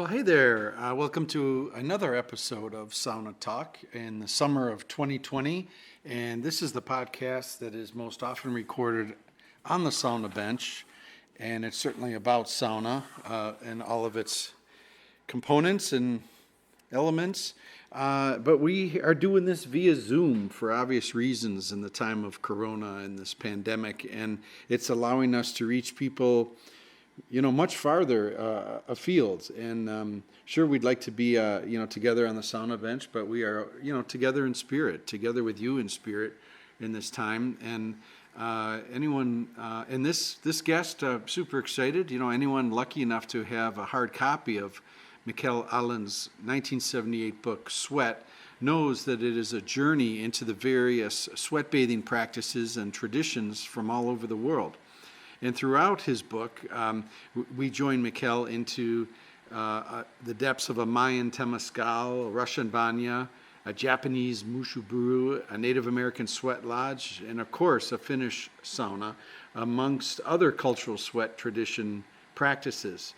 Well, hey there. Welcome to another episode of Sauna Talk in the summer of 2020. And this is the podcast that is most often recorded on the sauna bench. And it's certainly about sauna and all of its components and elements. But we are doing this via Zoom for obvious reasons in the time of Corona and this pandemic. And it's allowing us to reach people much farther afield. And sure, we'd like to be, together on the sauna bench, but we are, together in spirit, together with you in spirit in this time. And and this guest, super excited, anyone lucky enough to have a hard copy of Mikkel Aaland's 1978 book, Sweat, knows that it is a journey into the various sweat bathing practices and traditions from all over the world. And throughout his book, we join Mikkel into the depths of a Mayan Temescal, a Russian Banya, a Japanese Mushu-buru, a Native American Sweatlodge, and of course a Finnish sauna, amongst other cultural sweat tradition practices.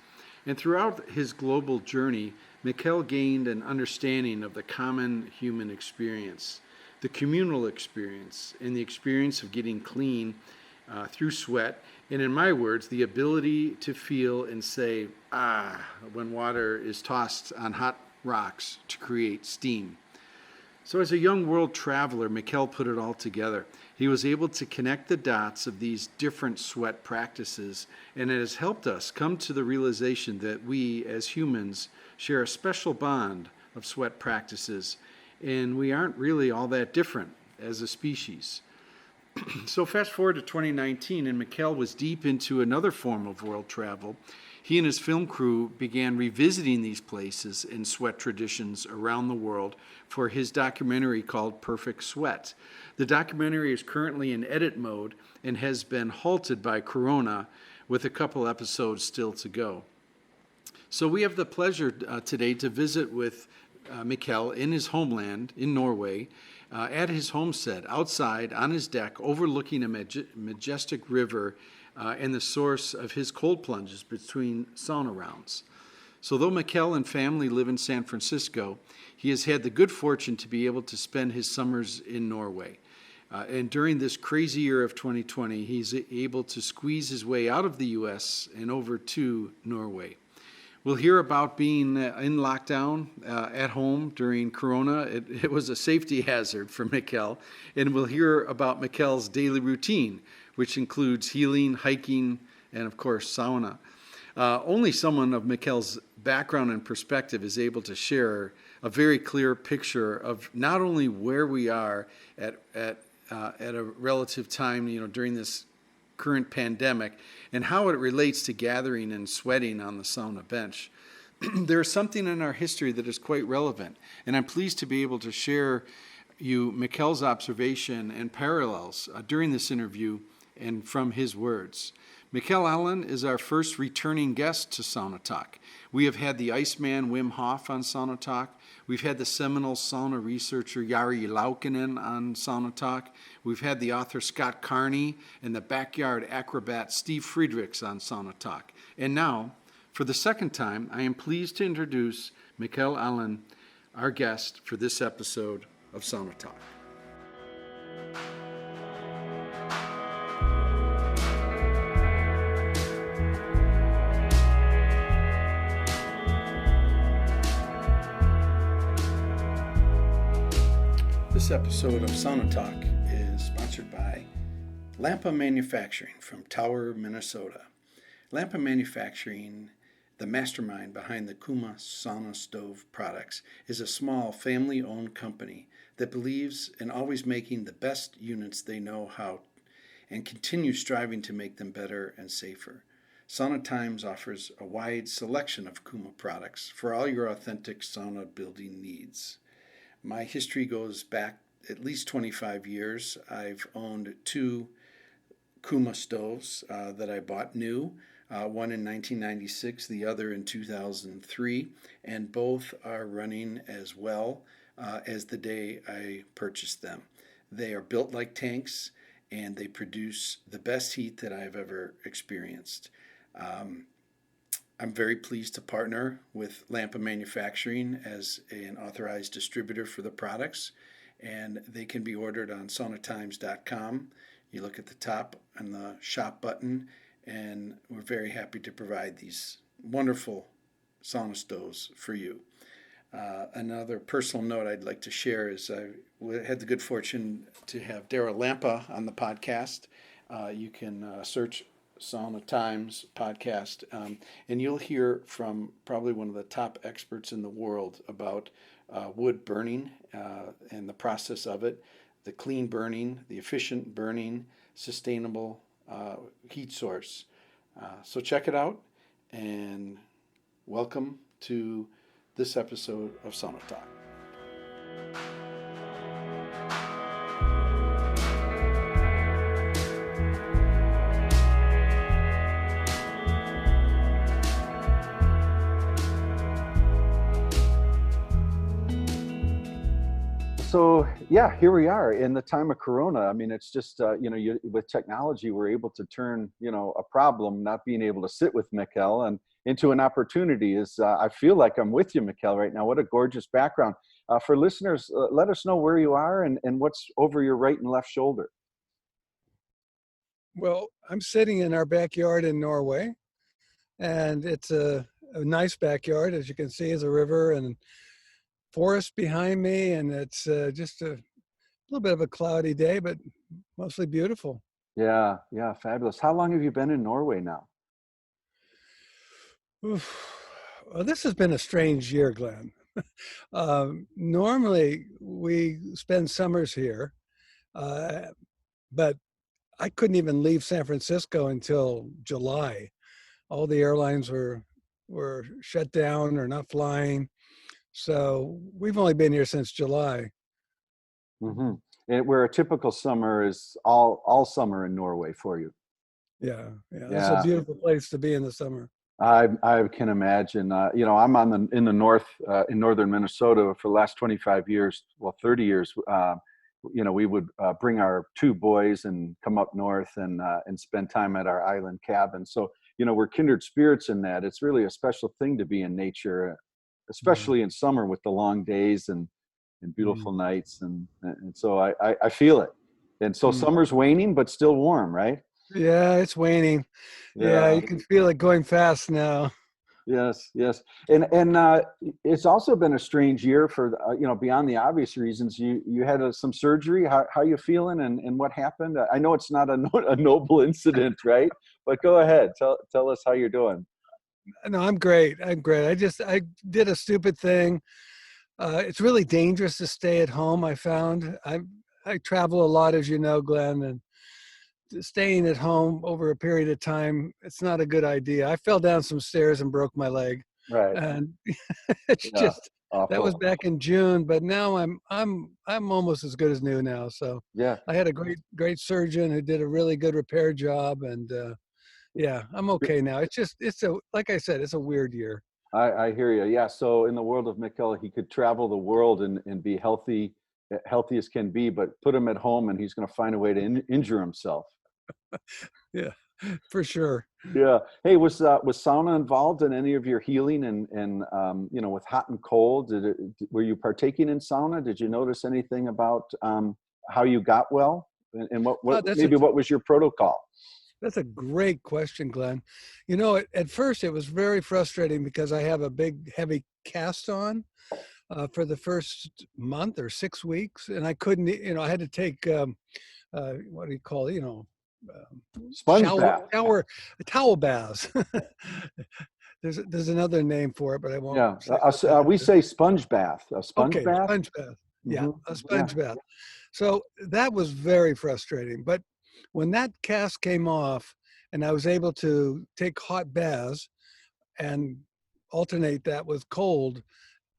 And throughout his global journey, Mikkel gained an understanding of the common human experience, the communal experience, and the experience of getting clean through sweat, and in my words, the ability to feel and say, when water is tossed on hot rocks to create steam. So as a young world traveler, Mikkel put it all together. He was able to connect the dots of these different sweat practices, and it has helped us come to the realization that we, as humans, share a special bond of sweat practices, and we aren't really all that different as a species. So fast forward to 2019, and Mikkel was deep into another form of world travel. He and his film crew began revisiting these places and sweat traditions around the world for his documentary called Perfect Sweat. The documentary is currently in edit mode and has been halted by Corona, with a couple episodes still to go. So we have the pleasure today to visit with Mikkel in his homeland in Norway, at his homestead, outside on his deck, overlooking a majestic river and the source of his cold plunges between sauna rounds. So though Mikkel and family live in San Francisco, he has had the good fortune to be able to spend his summers in Norway. And during this crazy year of 2020, he's able to squeeze his way out of the U.S. and over to Norway. We'll hear about being in lockdown at home during Corona. It was a safety hazard for Mikkel. And we'll hear about Mikkel's daily routine, which includes healing, hiking, and of course, sauna. Only someone of Mikkel's background and perspective is able to share a very clear picture of not only where we are at a relative time, during this current pandemic, and how it relates to gathering and sweating on the sauna bench. There is something in our history that is quite relevant, and I'm pleased to be able to share you Mikkel's observation and parallels during this interview and from his words. Mikkel Aaland is our first returning guest to Sauna Talk. We have had the Iceman Wim Hof on Sauna Talk. We've had the seminal sauna researcher Jari Laukkanen on Sauna Talk. We've had the author Scott Carney and the backyard acrobat Steve Friedrichs on Sauna Talk. And now, for the second time, I am pleased to introduce Mikkel Aaland, our guest for this episode of Sauna Talk. This episode of Sauna Talk is sponsored by Lampa Manufacturing from Tower, Minnesota. Lampa Manufacturing, the mastermind behind the Kuma sauna stove products, is a small family-owned company that believes in always making the best units they know how and continues striving to make them better and safer. Sauna Times offers a wide selection of Kuma products for all your authentic sauna building needs. My history goes back at least 25 years. I've owned two Kuma stoves that I bought new, one in 1996, the other in 2003, and both are running as well as the day I purchased them. They are built like tanks, and they produce the best heat that I've ever experienced. I'm very pleased to partner with Lampa Manufacturing as an authorized distributor for the products, and they can be ordered on saunatimes.com. You look at the top and the shop button, and we're very happy to provide these wonderful sauna stoves for you. Another personal note I'd like to share is I had the good fortune to have Daryl Lampa on the podcast. You can search Sauna Times podcast, and you'll hear from probably one of the top experts in the world about wood burning and the process of it, the clean burning, the efficient burning, sustainable heat source. So check it out, and welcome to this episode of Sauna Talk. So yeah, here we are in the time of Corona. I mean, it's just with technology, we're able to turn a problem, not being able to sit with Mikkel, and into an opportunity. I feel like I'm with you, Mikkel, right now. What a gorgeous background. For listeners, let us know where you are and what's over your right and left shoulder. Well, I'm sitting in our backyard in Norway, and it's a nice backyard. As you can see, is a river and forest behind me, and it's just a little bit of a cloudy day, but mostly beautiful. Yeah, fabulous. How long have you been in Norway now? Oof. Well, this has been a strange year, Glenn. Normally, we spend summers here, but I couldn't even leave San Francisco until July. All the airlines were shut down or not flying. So we've only been here since July. Mm-hmm. And where a typical summer is all summer in Norway for you. Yeah. It's a beautiful place to be in the summer. I can imagine. I'm in the north, in northern Minnesota for the last 25 years, 30 years. We would bring our two boys and come up north and spend time at our island cabin. So, we're kindred spirits in that. It's really a special thing to be in nature, especially in summer with the long days and beautiful nights. And so I feel it. And so summer's waning, but still warm, right? Yeah, it's waning. Yeah, you can feel it going fast now. Yes. And it's also been a strange year for, beyond the obvious reasons. You had some surgery. How you feeling and what happened? I know it's not a noble incident, right? But go ahead. Tell us how you're doing. No, I'm great. I did a stupid thing. It's really dangerous to stay at home. I found I travel a lot, as you know, Glenn, and staying at home over a period of time, it's not a good idea. I fell down some stairs and broke my leg. Right. And it's just awful. That was back in June, but now I'm almost as good as new now. So yeah, I had a great surgeon who did a really good repair job, and I'm okay now. Like I said, it's a weird year. I hear you. Yeah. So in the world of Mikkel, he could travel the world and be healthy as can be, but put him at home and he's going to find a way to injure himself. Yeah, for sure. Yeah. Hey, was sauna involved in any of your healing and with hot and cold? Were you partaking in sauna? Did you notice anything about how you got well and what was your protocol? That's a great question, Glenn. At first it was very frustrating because I have a big, heavy cast on for the first month or 6 weeks, and I couldn't. I had to take what do you call it? Sponge bath. Towel baths. There's another name for it, but I won't. Yeah, we say sponge bath. A sponge bath. Sponge bath. Yeah, a sponge bath. So that was very frustrating. But when that cast came off, and I was able to take hot baths and alternate that with cold,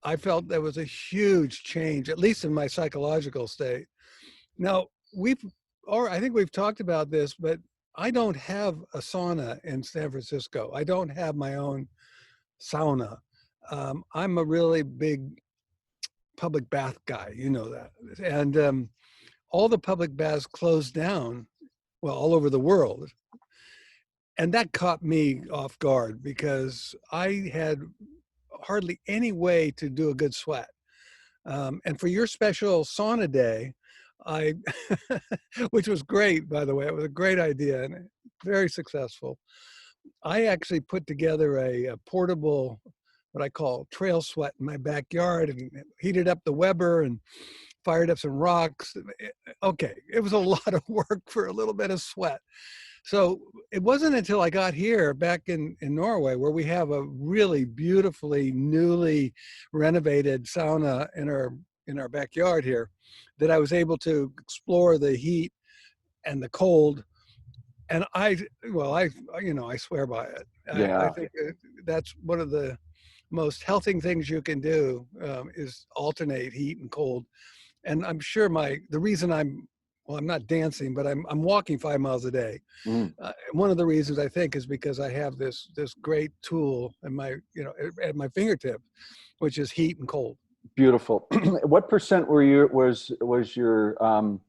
I felt there was a huge change, at least in my psychological state. Now I think we've talked about this, but I don't have a sauna in San Francisco. I don't have my own sauna. I'm a really big public bath guy, you know that. And all the public baths closed down, well, all over the world. And that caught me off guard because I had hardly any way to do a good sweat. And for your special sauna day, I, which was great, by the way, it was a great idea and very successful. I actually put together a portable, what I call trail sweat in my backyard, and heated up the Weber and fired up some rocks. Okay, it was a lot of work for a little bit of sweat. So it wasn't until I got here back in Norway, where we have a really beautifully newly renovated sauna in our backyard here, that I was able to explore the heat and the cold. And well, I swear by it. I Yeah. think that's one of the most healthy things you can do, is alternate heat and cold. And I'm sure the reason I'm not dancing, but I'm walking 5 miles a day. Mm. One of the reasons I think is because I have this great tool in at my fingertip, which is heat and cold. Beautiful. What percent was your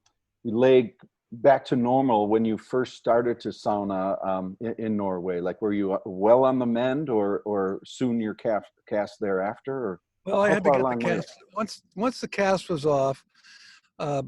leg back to normal when you first started to sauna in Norway? Like, were you well on the mend, or soon your cast thereafter? Or Well, I how had to far get the along were you? cast once the cast was off. I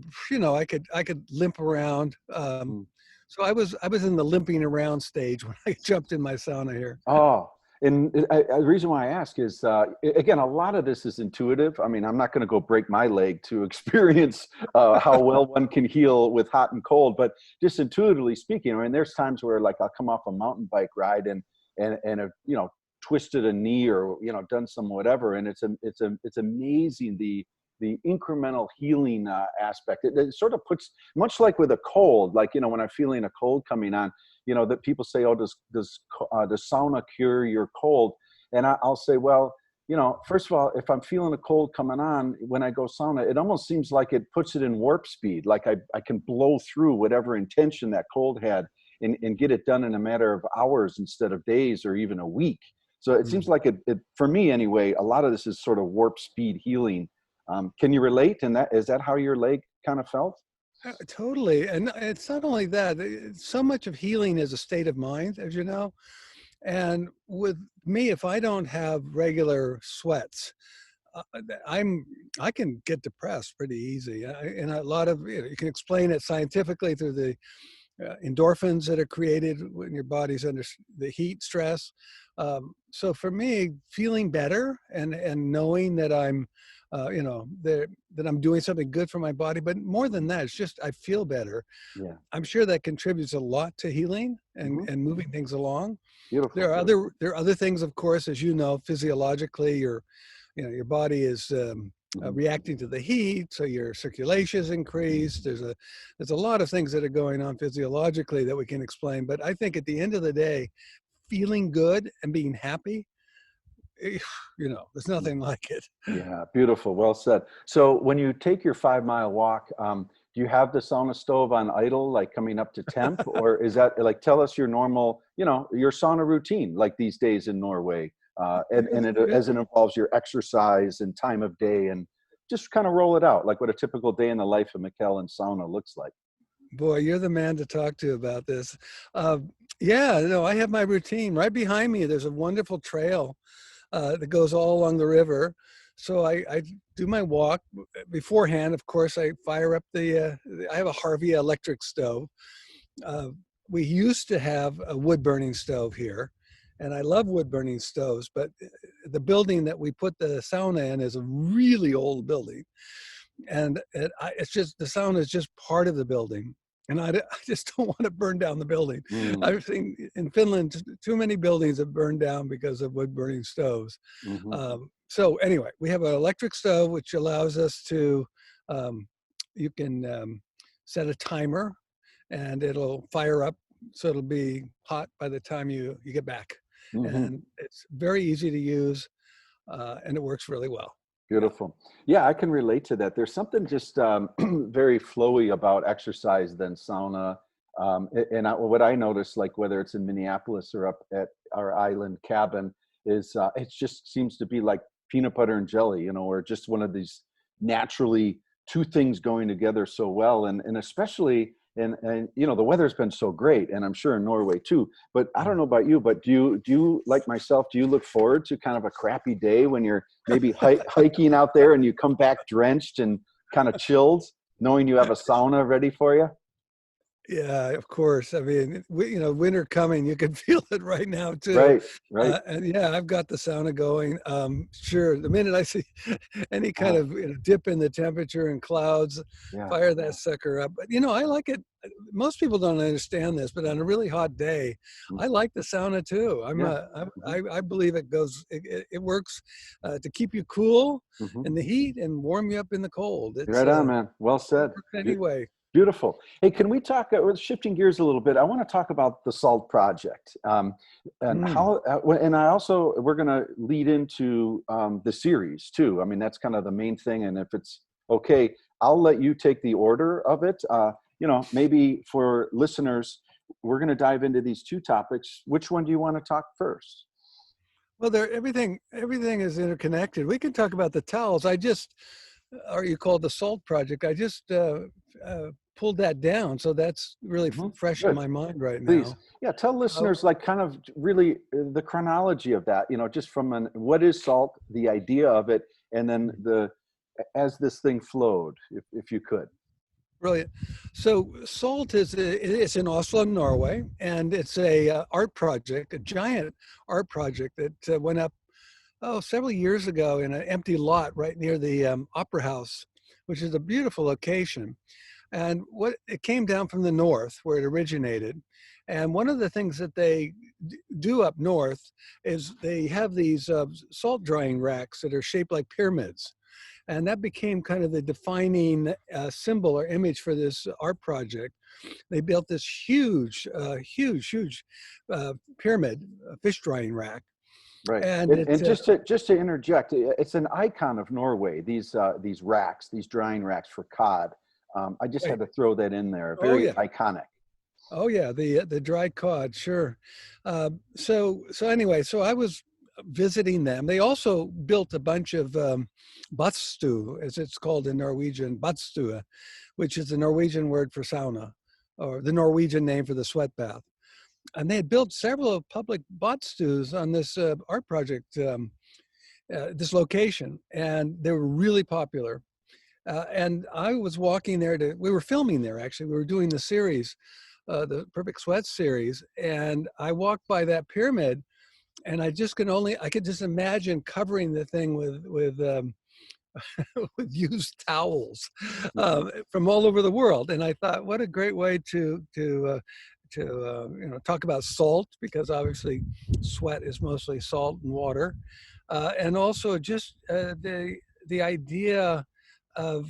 could limp around. Mm. So I was in the limping around stage when I jumped in my sauna here. Oh, and the reason why I ask is, again, a lot of this is intuitive. I mean, I'm not going to go break my leg to experience how well one can heal with hot and cold, but just intuitively speaking, I mean, there's times where, like, I'll come off a mountain bike ride and have, twisted a knee, or, done some whatever. And it's amazing the incremental healing aspect. It sort of puts, much like with a cold, like, when I'm feeling a cold coming on, that people say, oh, does the sauna cure your cold? And I'll say, well, first of all, if I'm feeling a cold coming on when I go sauna, it almost seems like it puts it in warp speed. Like I can blow through whatever intention that cold had, and get it done in a matter of hours instead of days or even a week. So it seems like it, for me anyway, a lot of this is sort of warp speed healing. Can you relate? And is that how your leg kind of felt? Totally. And it's not only that, so much of healing is a state of mind, as you know. And with me, if I don't have regular sweats, uh, I can get depressed pretty easy. And a lot of, you can explain it scientifically through the endorphins that are created when your body's under the heat stress. So for me, feeling better and knowing that that I'm doing something good for my body, but more than that, it's just I feel better. Yeah. I'm sure that contributes a lot to healing Mm-hmm. and moving things along. Beautiful. There are other things, of course, as you know, physiologically, your body is reacting to the heat, so your circulation is increased. There's a lot of things that are going on physiologically that we can explain. But I think at the end of the day, feeling good and being happy, there's nothing like it. Yeah, beautiful. Well said. So when you take your 5 mile walk, do you have the sauna stove on idle, like coming up to temp, or is that, like, tell us your normal, your sauna routine, like these days in Norway, as it involves your exercise and time of day, and just kind of roll it out, like what a typical day in the life of Mikkel in sauna looks like. Boy, you're the man to talk to about this. Yeah, no, I have my routine right behind me. There's a wonderful trail that goes all along the river. So I do my walk beforehand. Of course, I fire up I have a Harvey electric stove. We used to have a wood burning stove here, and I love wood burning stoves, but the building that we put the sauna in is a really old building. And it's just, the sauna is just part of the building. And I just don't want to burn down the building. Mm. I've seen in Finland, too many buildings have burned down because of wood burning stoves. Mm-hmm. So anyway, we have an electric stove, which allows us to, you can set a timer and it'll fire up. So it'll be hot by the time you get back. Mm-hmm. And it's very easy to use and it works really well. Beautiful. Yeah, I can relate to that. There's something just very flowy about exercise than sauna. What I notice, like whether it's in Minneapolis or up at our island cabin, is it just seems to be like peanut butter and jelly, or just one of these naturally two things going together so well. And especially, and you know, the weather's been so great, and I'm sure in Norway too. But I don't know about you, but do you like myself? Do you look forward to kind of a crappy day when you're maybe hiking out there and you come back drenched and kind of chilled, knowing you have a sauna ready for you? Yeah, of course. I mean, you know, winter coming, you can feel it right now too. Right, right. And yeah, I've got the sauna going. Sure, the minute I see any kind of, you know, dip in the temperature and clouds, Yeah, fire that sucker up. But you know, I like it. Most people don't understand this, but on a really hot day, I like the sauna too. I believe it works to keep you cool mm-hmm. in the heat and warm you up in the cold. It's Right on, man. Well said. anyway. Beautiful. Hey, can we talk, we're shifting gears a little bit. I want to talk about the SALT project and how, and I also, we're going to lead into the series too. I mean, that's kind of the main thing. And if it's okay, I'll let you take the order of it. You know, maybe for listeners, we're going to dive into these two topics. Which one do you want to talk first? Well, everything is interconnected. We can talk about the towels. Or you call it the SALT project. I just pulled that down, so that's really fresh in my mind right now. Please, yeah, tell listeners like kind of really the chronology of that. You know, just from what is SALT, the idea of it, and then as this thing flowed, if you could. Brilliant. So SALT it's in Oslo, Norway, and it's a art project, a giant art project that went up several years ago in an empty lot right near the Opera House, which is a beautiful location. And it came down from the north where it originated. And one of the things that they do up north is they have these salt drying racks that are shaped like pyramids. And that became kind of the defining symbol or image for this art project. They built this huge pyramid, fish drying rack. Right, and just to interject, it's an icon of Norway. These racks, these drying racks for cod. I just had to throw that in there. Very iconic. Oh yeah, the dried cod, sure. So anyway, so I was visiting them. They also built a bunch of badstue, as it's called in Norwegian, badstue, which is the Norwegian word for sauna, or the Norwegian name for the sweat bath. And they had built several public badstues on this art project, this location, and they were really popular. And I was walking there we were filming there actually. We were doing the series, the Perfect Sweat series, and I walked by that pyramid, and I could just imagine covering the thing with with used towels from all over the world. And I thought, what a great way to you know, talk about salt, because obviously sweat is mostly salt and water, and also just the idea of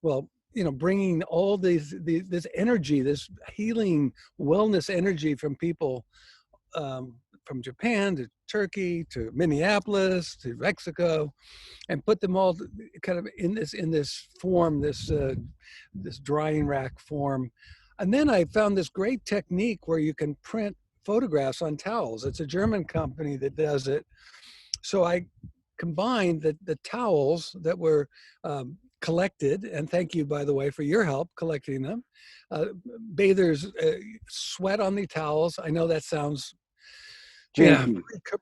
well, you know, bringing all this energy, this healing wellness energy from people from Japan to Turkey to Minneapolis to Mexico, and put them all kind of in this form, this drying rack form. And then I found this great technique where you can print photographs on towels. It's a German company that does it. So I combined the towels that were collected, and thank you, by the way, for your help collecting them. Bathers sweat on the towels. I know that sounds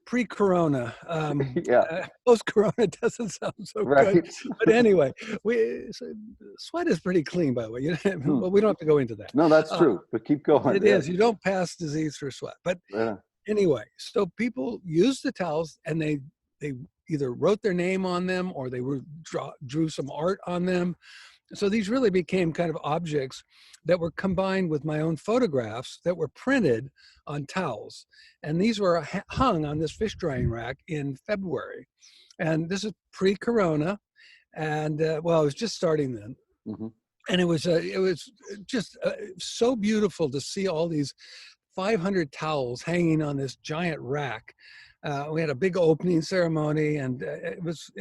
pre-corona. Post-corona doesn't sound so good. But anyway, sweat is pretty clean, by the way. But we don't have to go into that. No, that's true. But keep going. It is. You don't pass disease through sweat. But anyway, so people use the towels, and they either wrote their name on them, or they drew some art on them. So these really became kind of objects that were combined with my own photographs that were printed on towels. And these were hung on this fish drying rack in February. And this is pre-corona. And well, it was just starting then. And it was just so beautiful to see all these 500 towels hanging on this giant rack. We had a big opening ceremony, and it was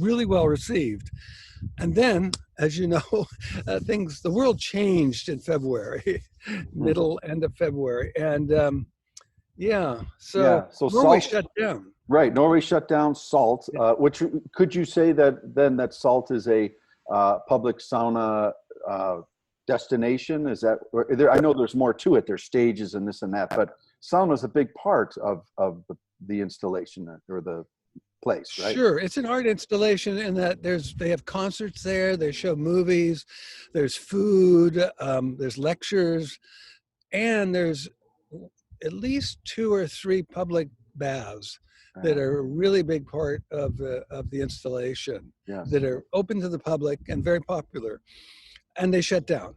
really well received. And then, as you know, the world changed in February, end of February, and so Norway shut down. Right, Norway shut down SALT. Which could you say that SALT is a public sauna destination? Is that, or there, I know there's more to it. There's stages and this and that, but sauna is a big part of the installation or the place, right? Sure, it's an art installation in that they have concerts there, they show movies, there's food, there's lectures, and there's at least 2 or 3 public baths that are a really big part of the installation, Yes. that are open to the public and very popular, and they shut down.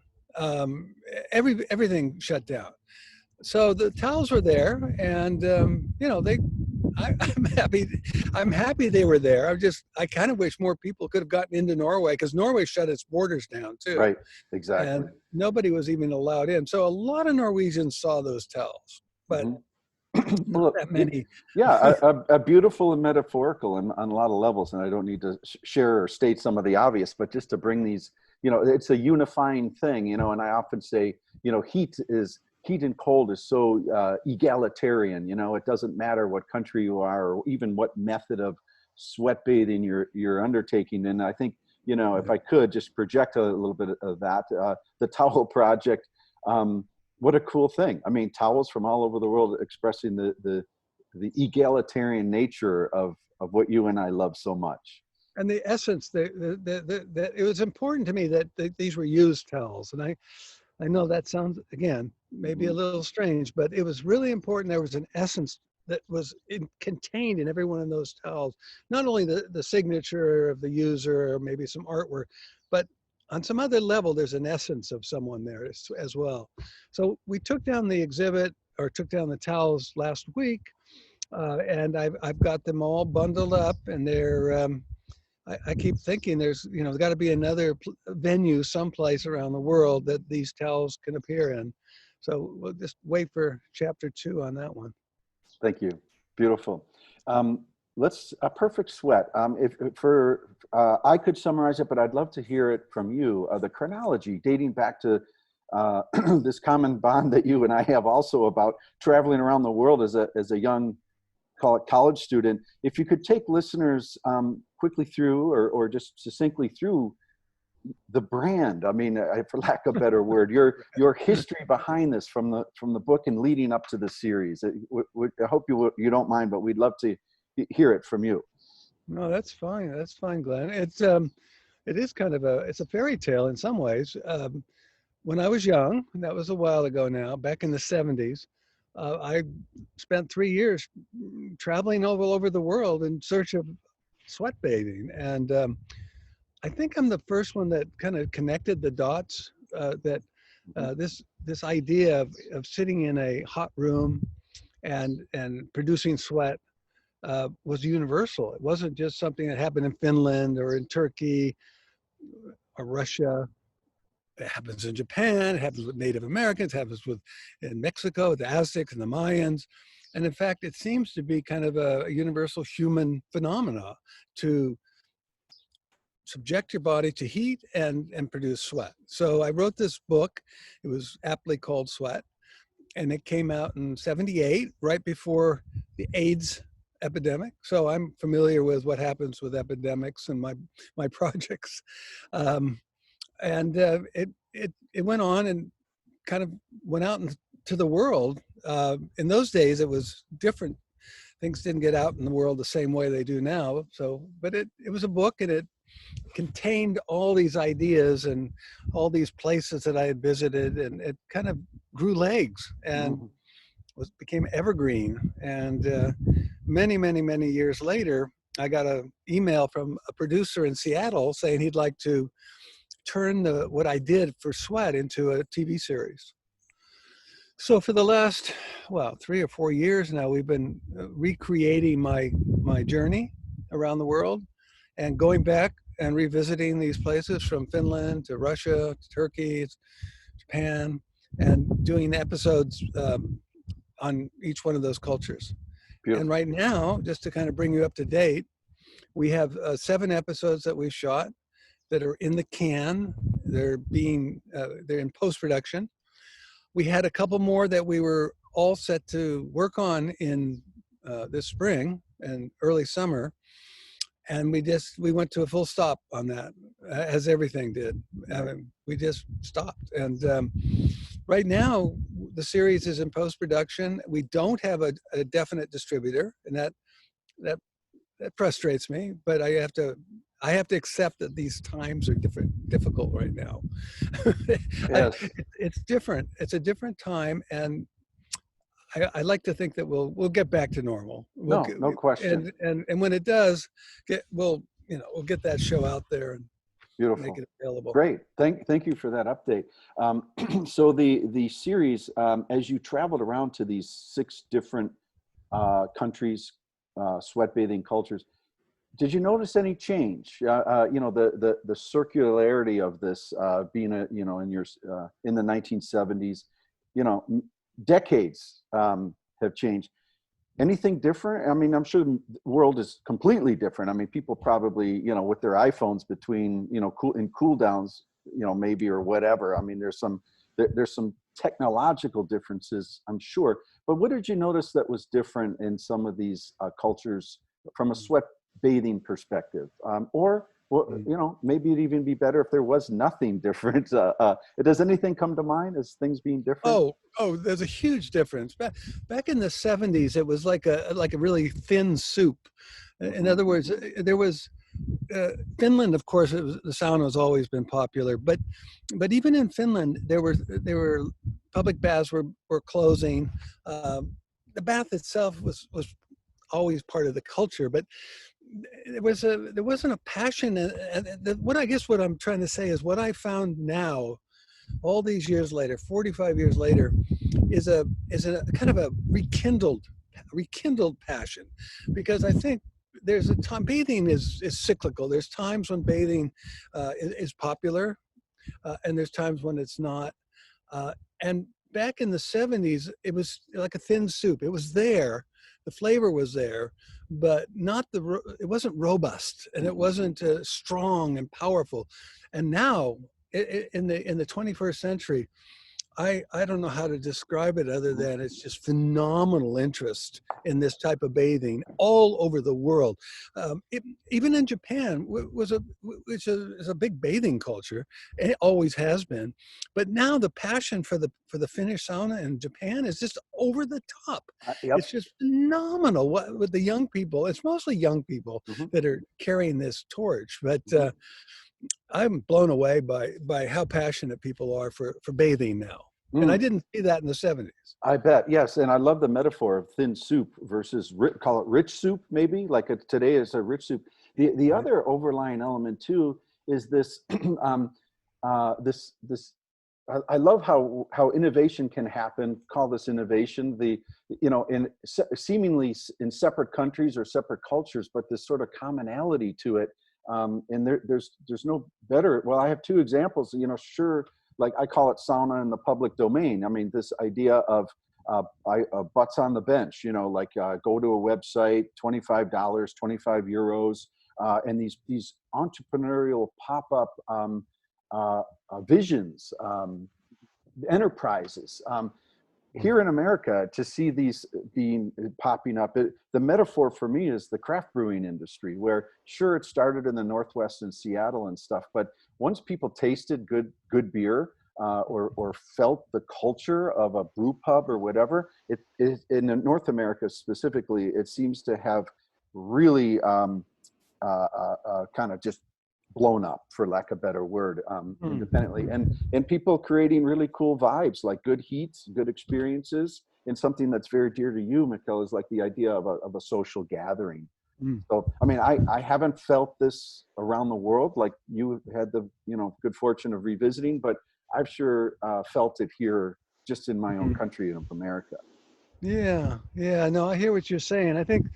Everything shut down. So the towels were there, and you know, I'm happy. I'm happy they were there. I kind of wish more people could have gotten into Norway, because Norway shut its borders down too. Right. Exactly. And nobody was even allowed in. So a lot of Norwegians saw those towels, but not that many. Yeah, a beautiful and metaphorical on a lot of levels. And I don't need to share or state some of the obvious, but just to bring these, you know, it's a unifying thing, you know, and I often say, you know, heat and cold is so egalitarian, you know, it doesn't matter what country you are or even what method of sweat bathing you're undertaking. And I think, you know, if I could just project a little bit of that, the towel project, what a cool thing. I mean, towels from all over the world expressing the egalitarian nature of what you and I love so much. And the essence, it was important to me that these were used towels. And I know that sounds, again, maybe a little strange, but it was really important. There was an essence that was contained in every one of those towels. Not only the signature of the user or maybe some artwork, but on some other level, there's an essence of someone there as well. So we took down the exhibit, or took down the towels last week, and I've got them all bundled up, and they're, I keep thinking there's got to be another venue someplace around the world that these towels can appear in. So we'll just wait for chapter 2 on that one. Thank you. Beautiful. Let's a perfect sweat. I could summarize it, but I'd love to hear it from you. The chronology dating back to this common bond that you and I have also about traveling around the world as a young, call it college student. If you could take listeners quickly through or just succinctly through the brand. I mean, for lack of a better word, your history behind this from the book and leading up to the series. I hope you don't mind, but we'd love to hear it from you. No, that's fine. That's fine, Glenn. It is kind of it's a fairy tale in some ways. When I was young, and that was a while ago now, back in the 70s, I spent 3 years traveling all over the world in search of sweat bathing. And I think I'm the first one that kind of connected the dots, that this idea of sitting in a hot room and producing sweat was universal. It wasn't just something that happened in Finland or in Turkey or Russia. It happens in Japan, it happens with Native Americans, it happens in Mexico, with the Aztecs and the Mayans. And in fact, it seems to be kind of a universal human phenomena to subject your body to heat and produce sweat. So I wrote this book. It was aptly called Sweat, and it came out in '78, right before the AIDS epidemic. So I'm familiar with what happens with epidemics and my projects. It went on and kind of went out into the world. In those days, it was different. Things didn't get out in the world the same way they do now. So, but it was a book, and it contained all these ideas and all these places that I had visited, and it kind of grew legs and became evergreen. And many years later, I got an email from a producer in Seattle saying he'd like to turn what I did for Sweat into a TV series. So for the last, 3 or 4 years now, we've been recreating my journey around the world and going back and revisiting these places from Finland to Russia, to Turkey, Japan, and doing episodes on each one of those cultures. Beautiful. And right now, just to kind of bring you up to date, we have 7 episodes that we've shot that are in the can. They're in post-production. We had a couple more that we were all set to work on in this spring and early summer. and we went to a full stop on that, as everything did. We just stopped. And right now, the series is in post-production. We don't have a definite distributor, and that frustrates me. But I have to accept that these times are difficult right now. Yes. It's different. It's a different time, and I like to think that we'll get back to normal. No question. And when it does, we'll get that show out there and Beautiful. make it available. Great. Thank you for that update. So the series, as you traveled around to these 6 different countries, sweat bathing cultures, did you notice any change? The circularity of this being in the 1970s, decades have changed. Anything different? I mean, I'm sure the world is completely different. I mean, people probably, with their iPhones between, cool downs, maybe, or whatever. I mean, there's some technological differences, I'm sure. But what did you notice that was different in some of these cultures from a sweat bathing perspective? Maybe it'd even be better if there was nothing different. Does anything come to mind as things being different? Oh, there's a huge difference. Back in the 70s, it was like a really thin soup. In other words, there was Finland, of course, the sauna has always been popular, but even in Finland, there were public baths were closing. The bath itself was always part of the culture, but there wasn't a passion. And what I'm trying to say is what I found now, all these years later, 45 years later, is a kind of a rekindled passion, because I think there's a time bathing is cyclical. There's times when bathing is popular, and there's times when it's not. And back in the 70s, it was like a thin soup. It was there, the flavor was there, but it wasn't robust, and it wasn't strong and powerful. And now, in the 21st century, I don't know how to describe it other than it's just phenomenal interest in this type of bathing all over the world. Even in Japan, which is a big bathing culture, and it always has been. But now the passion for the Finnish sauna in Japan is just over the top. Yep. It's just phenomenal with the young people. It's mostly young people that are carrying this torch. But I'm blown away by how passionate people are for bathing now. And I didn't see that in the 70s. I bet, yes. And I love the metaphor of thin soup versus call it rich soup, maybe, like today is a rich soup. The other overlying element too is this, I love how innovation can happen. Call this innovation, seemingly in separate countries or separate cultures, but this sort of commonality to it. And there's no better. Well, I have 2 examples. Sure, like I call it sauna in the public domain. I mean, this idea of butts on the bench. Go to a website, $25, 25 euros, and these entrepreneurial pop-up visions, enterprises. Here in America, to see these popping up, the metaphor for me is the craft brewing industry, where sure it started in the Northwest in Seattle and stuff, but once people tasted good beer or felt the culture of a brew pub or whatever, it in North America specifically, it seems to have really kind of just blown up, for lack of a better word, independently, and people creating really cool vibes, like good heats, good experiences, and something that's very dear to you, Mikkel, is like the idea of a social gathering. So, I mean, I haven't felt this around the world like you had the good fortune of revisiting, but I've sure felt it here, just in my own country of America. Yeah, no, I hear what you're saying. I think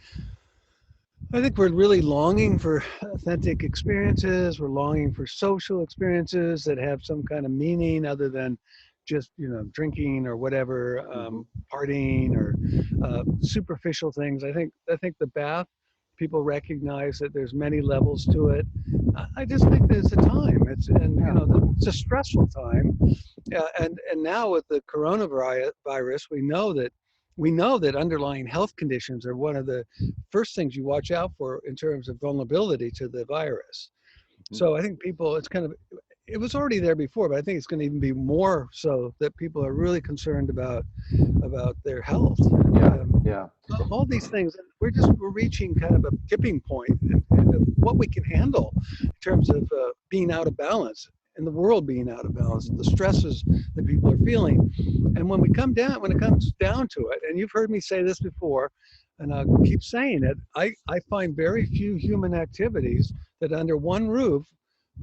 we're really longing for authentic experiences. We're longing for social experiences that have some kind of meaning other than just, drinking or whatever, partying or superficial things. I think the bath, people recognize that there's many levels to it. I just think there's a time. It's a stressful time. And now with the coronavirus, we know that we know that underlying health conditions are one of the first things you watch out for in terms of vulnerability to the virus. So I think people, it was already there before, but I think it's going to even be more so that people are really concerned about their health. Yeah. All these things, we're reaching kind of a tipping point of what we can handle in terms of being out of balance and the world being out of balance, the stresses that people are feeling. And when it comes down to it, and you've heard me say this before, and I'll keep saying it, I find very few human activities that under one roof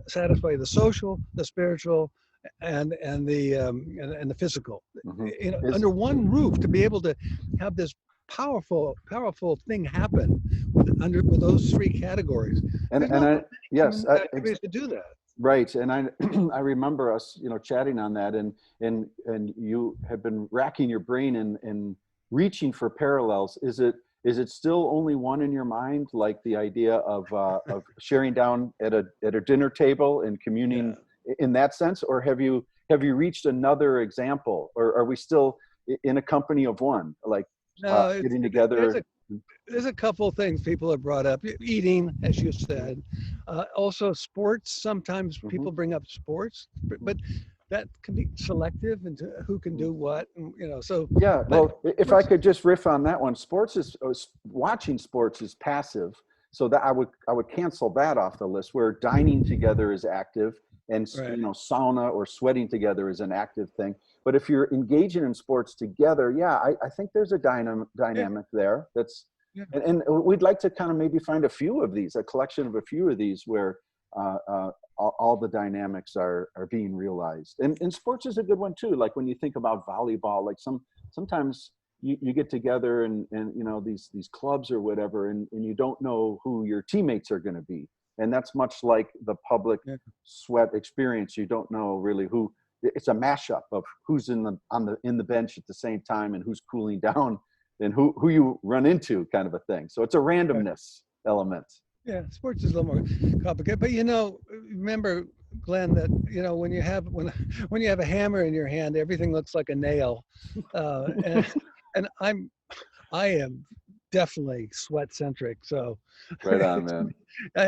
satisfy the social, the spiritual, and the physical. Under one roof, to be able to have this powerful thing happen with those three categories. Yes, activities to do that. Right, and I I remember us, chatting on that, and you have been racking your brain and reaching for parallels. Is it still only one in your mind, like the idea of sharing down at a dinner table and communing in that sense, or have you reached another example, or are we still in a company of one, like getting together? There's a couple of things people have brought up. Eating, as you said. Also sports. Sometimes people bring up sports, but that can be selective into who can do what, so. Yeah, well, if I could just riff on that one, watching sports is passive. So that I would cancel that off the list, where dining together is active, and sauna or sweating together is an active thing. But if you're engaging in sports together, I think there's a dynamic there that's, and we'd like to kind of maybe find a collection of a few of these where all the dynamics are being realized. And sports is a good one too. Like when you think about volleyball, like sometimes you get together and these clubs or whatever, and you don't know who your teammates are going to be. And that's much like the public sweat experience. You don't know really who. It's a mashup of who's in the bench at the same time and who's cooling down and who you run into, kind of a thing. So it's a randomness element. Yeah, sports is a little more complicated. But remember, Glenn, that when you have a hammer in your hand, everything looks like a nail. And I am definitely sweat centric. So right on, man. I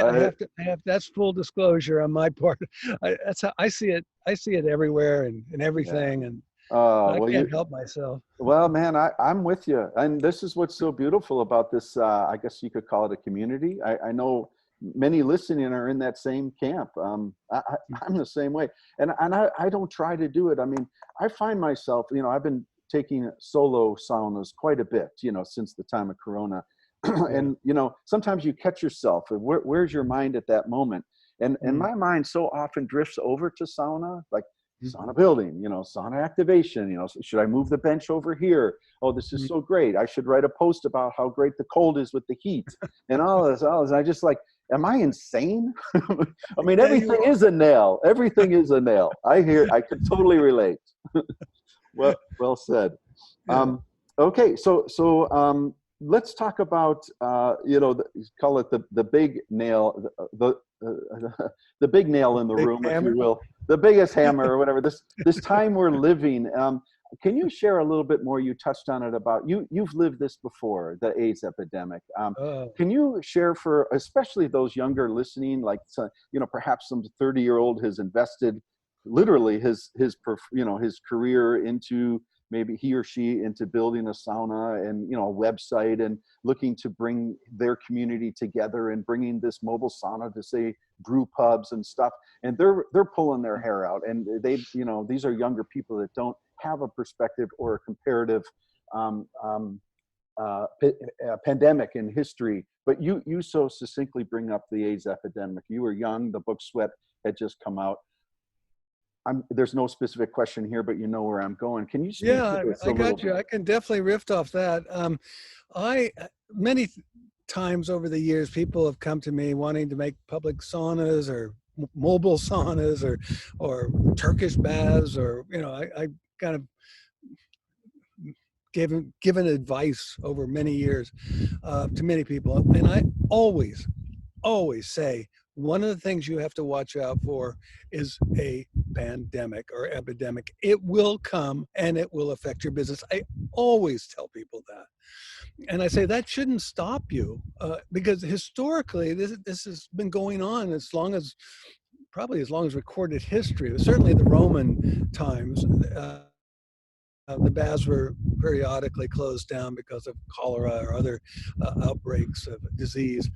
have that's full disclosure on my part. That's how I see it. I see it everywhere and everything, and I can't help myself. Well, man, I'm with you. And this is what's so beautiful about this, I guess you could call it a community. I know many listening are in that same camp. I'm the same way. And I don't try to do it. I mean, I find myself, I've been taking solo saunas quite a bit, since the time of Corona. And, sometimes you catch yourself. Where's your mind at that moment? And my mind so often drifts over to sauna, like sauna building, sauna activation, should I move the bench over here? Oh, this is so great. I should write a post about how great the cold is with the heat and all this. And I just like, am I insane? I mean, everything is a nail. Everything is a nail. I could totally relate. Well said. Okay. So let's talk about, call it the big nail, the big nail in the room, if you will, the biggest hammer or whatever, this time we're living. Can you share a little bit more? You touched on it about you've lived this before, the AIDS epidemic. Can you share for, especially those younger listening, like, perhaps some 30-year-old has invested literally his career into, maybe he or she, into building a sauna and, a website, and looking to bring their community together and bringing this mobile sauna to, say, brew pubs and stuff. And they're pulling their hair out. And these are younger people that don't have a perspective or a comparative pandemic in history. But you so succinctly bring up the AIDS epidemic. You were young. The book Sweat had just come out. There's no specific question here, but you know where I'm going. Can you speak to this a I got little you. bit? I can definitely riff off that. Many times over the years, people have come to me wanting to make public saunas or mobile saunas or Turkish baths, or I kind of given advice over many years to many people, and I always say, one of the things you have to watch out for is a pandemic or epidemic. It will come and it will affect your business. I always tell people that. And I say that shouldn't stop you because historically this has been going on probably as long as recorded history. Certainly the Roman times. The baths were periodically closed down because of cholera or other outbreaks of disease,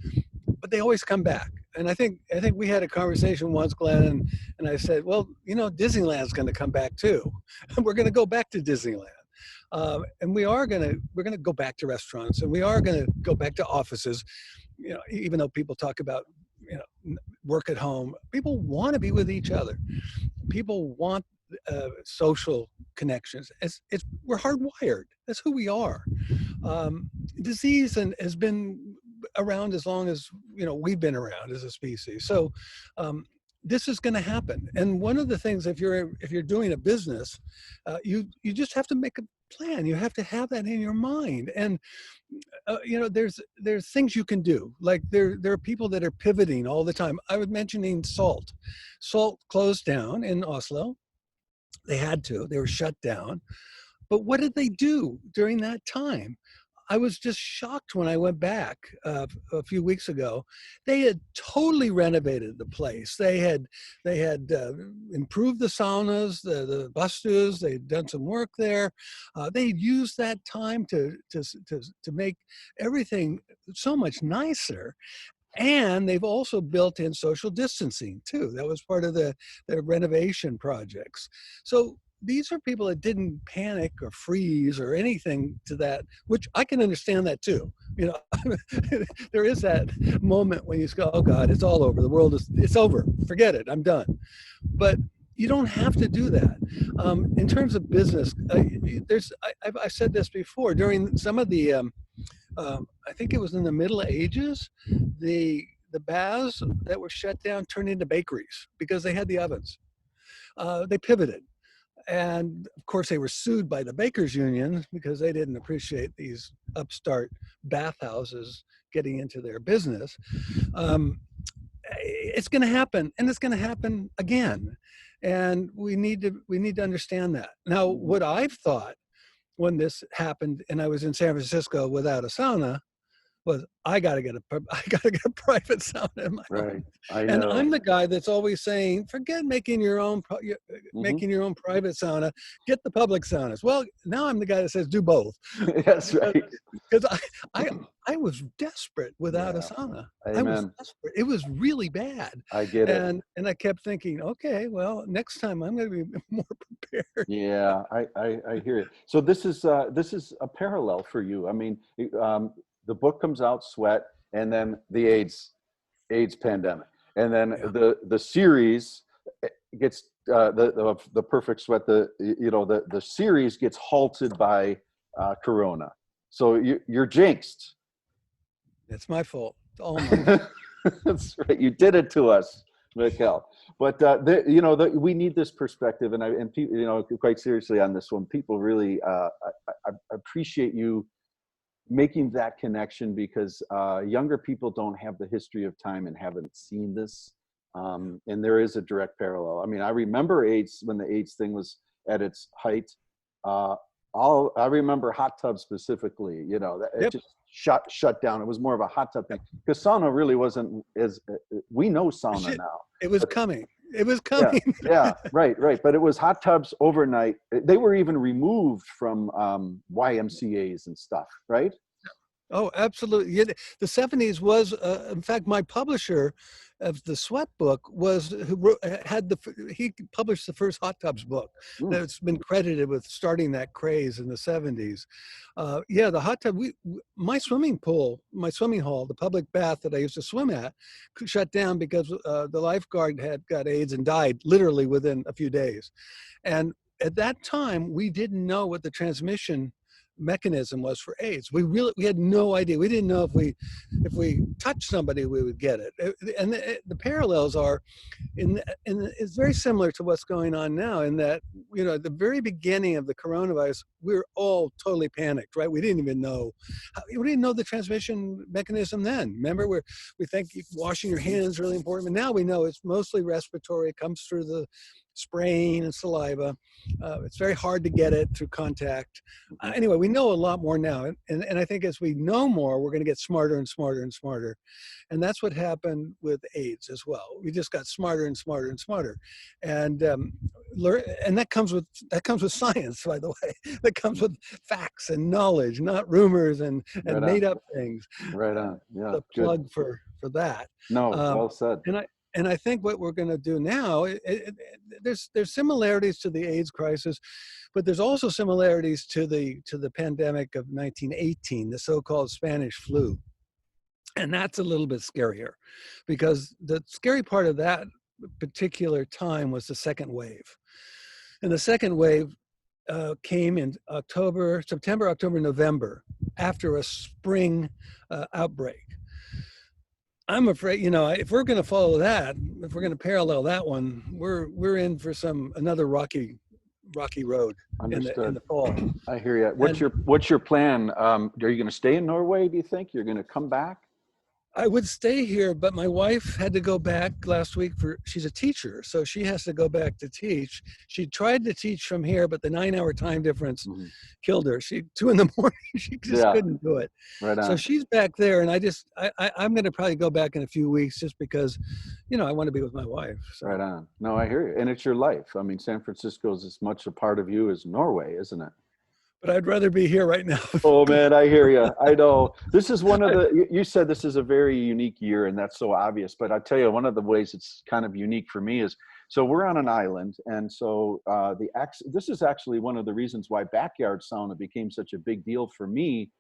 but they always come back. And I think we had a conversation once, Glenn, and I said, well, Disneyland's going to come back too. We're going to go back to Disneyland. And we're going to go back to restaurants, and we are going to go back to offices. Even though people talk about work at home, people want to be with each other. People want social connections. We're hardwired. That's who we are. Disease has been around as long as we've been around as a species. So this is going to happen. And one of the things, if you're doing a business, you just have to make a plan. You have to have that in your mind. And there's things you can do. Like there are people that are pivoting all the time. I was mentioning Salt. Salt closed down in Oslo. They had to. They were shut down. But what did they do during that time? I was just shocked when I went back a few weeks ago. They had totally renovated the place. They had improved the saunas, the bastus. They'd done some work there. They used that time to make everything so much nicer. And they've also built in social distancing too. That was part of their renovation projects. So these are people that didn't panic or freeze or anything to that, which I can understand that too. There is that moment when you go, oh God, it's all over. The world it's over. Forget it. I'm done. But you don't have to do that. In terms of business, I've said this before. During some of the I think it was in the Middle Ages, the baths that were shut down turned into bakeries because they had the ovens. They pivoted. And of course, they were sued by the Bakers Union because they didn't appreciate these upstart bathhouses getting into their business. It's going to happen, and it's going to happen again. And we need to understand that. Now, what I've thought when this happened and I was in San Francisco without a sauna was I got to get a private sauna in my home. I and know. I'm the guy that's always saying, forget making your own making your own private sauna, get the public saunas. Well, now I'm the guy that says do both. That's right. Because I was desperate without a sauna. Amen. I was desperate. It was really bad. I get it. And I kept thinking, okay, well, next time I'm going to be more prepared. Yeah, I hear it. So this is a parallel for you. I mean, the book comes out, Sweat, and then the AIDS pandemic, and then the series gets the Perfect Sweat. The series gets halted by Corona. So you're jinxed. It's my fault. It's all my fault. That's right. You did it to us, Mikkel. But we need this perspective, and people, quite seriously on this one. People really I appreciate you making that connection because younger people don't have the history of time and haven't seen this. And there is a direct parallel. I mean, I remember AIDS when the AIDS thing was at its height. I remember hot tubs specifically. It just shut down. It was more of a hot tub thing because sauna really wasn't as we know sauna now. It was coming. It was coming. Yeah, right. But it was hot tubs overnight. They were even removed from YMCAs and stuff, right? Oh, absolutely. Yeah, the 70s was, in fact, my publisher of the Sweat book he published the first hot tubs book that's been credited with starting that craze in the 70s. The hot tub, my swimming hall, the public bath that I used to swim at, shut down because the lifeguard had got AIDS and died literally within a few days. And at that time, we didn't know what the transmission mechanism was for AIDS. We had no idea. We didn't know if we touched somebody, we would get it. And the parallels are it's very similar to what's going on now, in that, at the very beginning of the coronavirus, we were all totally panicked, right? We didn't even know, we didn't know the transmission mechanism then. Remember, we think washing your hands is really important, but now we know it's mostly respiratory. It comes through the spraying and saliva. It's very hard to get it through contact. Anyway, we know a lot more now. And I think as we know more, we're going to get smarter and smarter and smarter. And that's what happened with AIDS as well. We just got smarter and smarter and smarter. And that comes with science, by the way. That comes with facts and knowledge, not rumors and Right made up things. Right on. Yeah. The plug for that. No, well said. And I think what we're going to do now, there's similarities to the AIDS crisis, but there's also similarities to the pandemic of 1918, the so-called Spanish flu. And that's a little bit scarier, because the scary part of that particular time was the second wave. And the second wave came in September, October, November, after a spring outbreak. I'm afraid, if we're going to follow that, if we're going to parallel that one, we're in for another rocky road in the fall. I hear you. What's your plan? Are you going to stay in Norway? Do you think you're going to come back? I would stay here, but my wife had to go back last week she's a teacher, so she has to go back to teach. She tried to teach from here, but the 9-hour time difference killed her. 2 in the morning, she just couldn't do it. Right on. So she's back there, and I'm going to probably go back in a few weeks, just because, I want to be with my wife. So. Right on. No, I hear you. And it's your life. I mean, San Francisco is as much a part of you as Norway, isn't it? But I'd rather be here right now. Oh man, I hear you. I know this is one of you said this is a very unique year, and that's so obvious. But I tell you, one of the ways it's kind of unique for me is, so we're on an island. And so this is actually one of the reasons why backyard sauna became such a big deal for me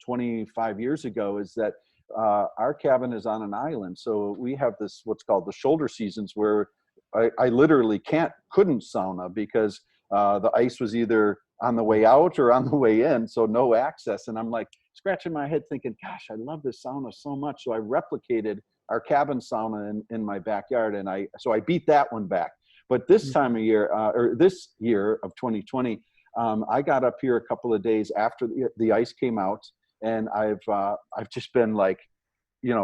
25 years ago, is that our cabin is on an island. So we have this, what's called the shoulder seasons, where I literally couldn't sauna because the ice was either on the way out or on the way in, so no access. And I'm like scratching my head thinking, gosh, I love this sauna so much. So I replicated our cabin sauna in my backyard, and I beat that one back. But this time of year, or this year of 2020, I got up here a couple of days after the ice came out, and I've just been like,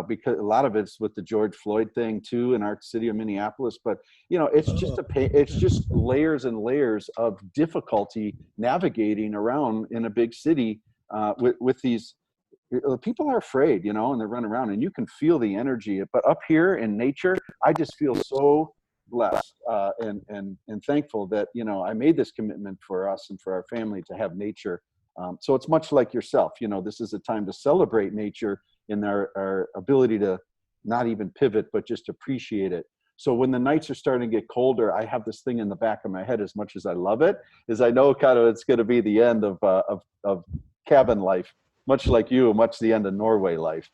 because a lot of it's with the George Floyd thing too in our city of Minneapolis, but it's just it's just layers and layers of difficulty navigating around in a big city with these people are afraid, and they're running around, and you can feel the energy. But up here in nature, I just feel so blessed and thankful that I made this commitment for us and for our family to have nature. So it's much like yourself. This is a time to celebrate nature in our ability to not even pivot, but just appreciate it. So when the nights are starting to get colder, I have this thing in the back of my head, as much as I love it, is I know kind of it's going to be the end of cabin life, much like you, much the end of Norway life.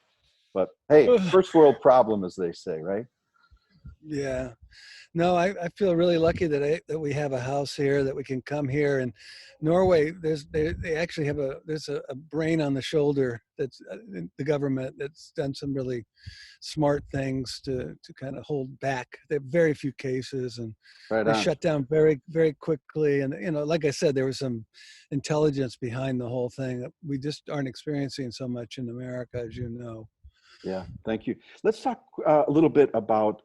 But hey, first world problem, as they say, right? Yeah. No, I feel really lucky that we have a house here, that we can come here. And Norway, they actually have there's a brain on the shoulder that's the government that's done some really smart things to kind of hold back. They have very few cases, and they shut down very, very quickly. And like I said, there was some intelligence behind the whole thing that we just aren't experiencing so much in America, as you know. Yeah, thank you. Let's talk a little bit about,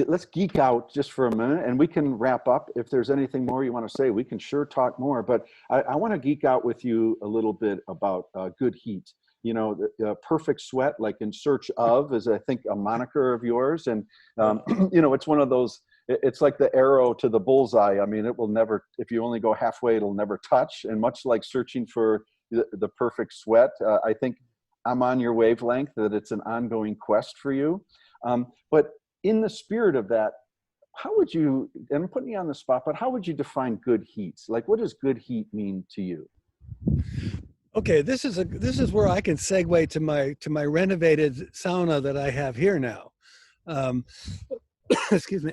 let's geek out just for a minute, and we can wrap up. If there's anything more you want to say, we can sure talk more, but I want to geek out with you a little bit about good heat. The perfect sweat, like In Search Of, is I think a moniker of yours. And, it's one of those, it's like the arrow to the bullseye. I mean, it will never, if you only go halfway, it'll never touch. And much like searching for the perfect sweat, I think I'm on your wavelength, that it's an ongoing quest for you. But in the spirit of that, how would you, and I'm putting you on the spot, but how would you define good heat? Like, what does good heat mean to you? Okay, this is where I can segue to my renovated sauna that I have here now. Excuse me.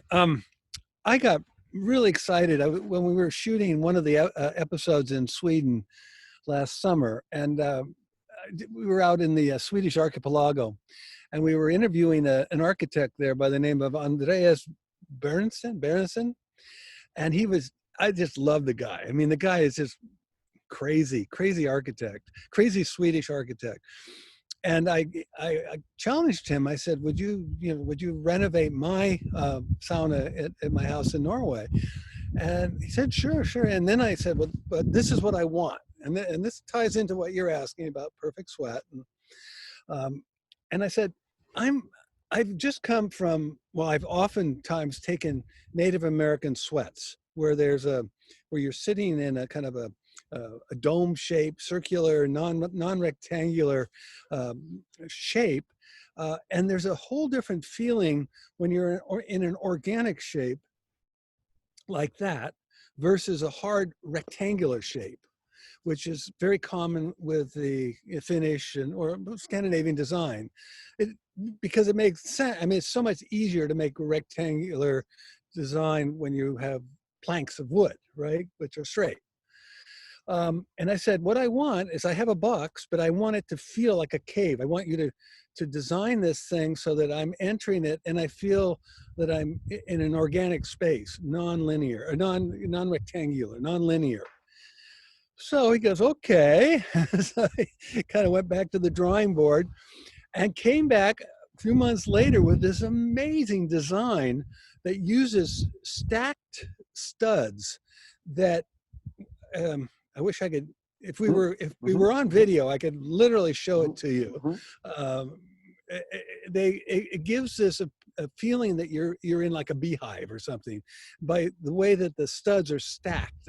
I got really excited when we were shooting one of the episodes in Sweden. last summer, and we were out in the Swedish archipelago, and we were interviewing an architect there by the name of Andreas Berenson, and I just love the guy. I mean, the guy is just crazy architect, crazy Swedish architect. And I challenged him. I said, would you renovate my sauna at my house in Norway? And he said, sure. And then I said, well, but this is what I want. And this ties into what you're asking about perfect sweat. And I said, I've just come from, well, I've oftentimes taken Native American sweats where where you're sitting in a kind of a dome shape, circular, non-rectangular shape. And there's a whole different feeling when you're in an organic shape like that versus a hard rectangular shape, which is very common with the Finnish or Scandinavian design. Because it makes sense. I mean, it's so much easier to make a rectangular design when you have planks of wood, right, which are straight. And I said, what I want is I have a box, but I want it to feel like a cave. I want you to design this thing so that I'm entering it and I feel that I'm in an organic space, non-linear, or non-rectangular, non-linear. So he goes, okay. So I kind of went back to the drawing board and came back a few months later with this amazing design that uses stacked studs that I wish I could, if we were on video, I could literally show it to you. It gives this a feeling that you're in like a beehive or something by the way that the studs are stacked.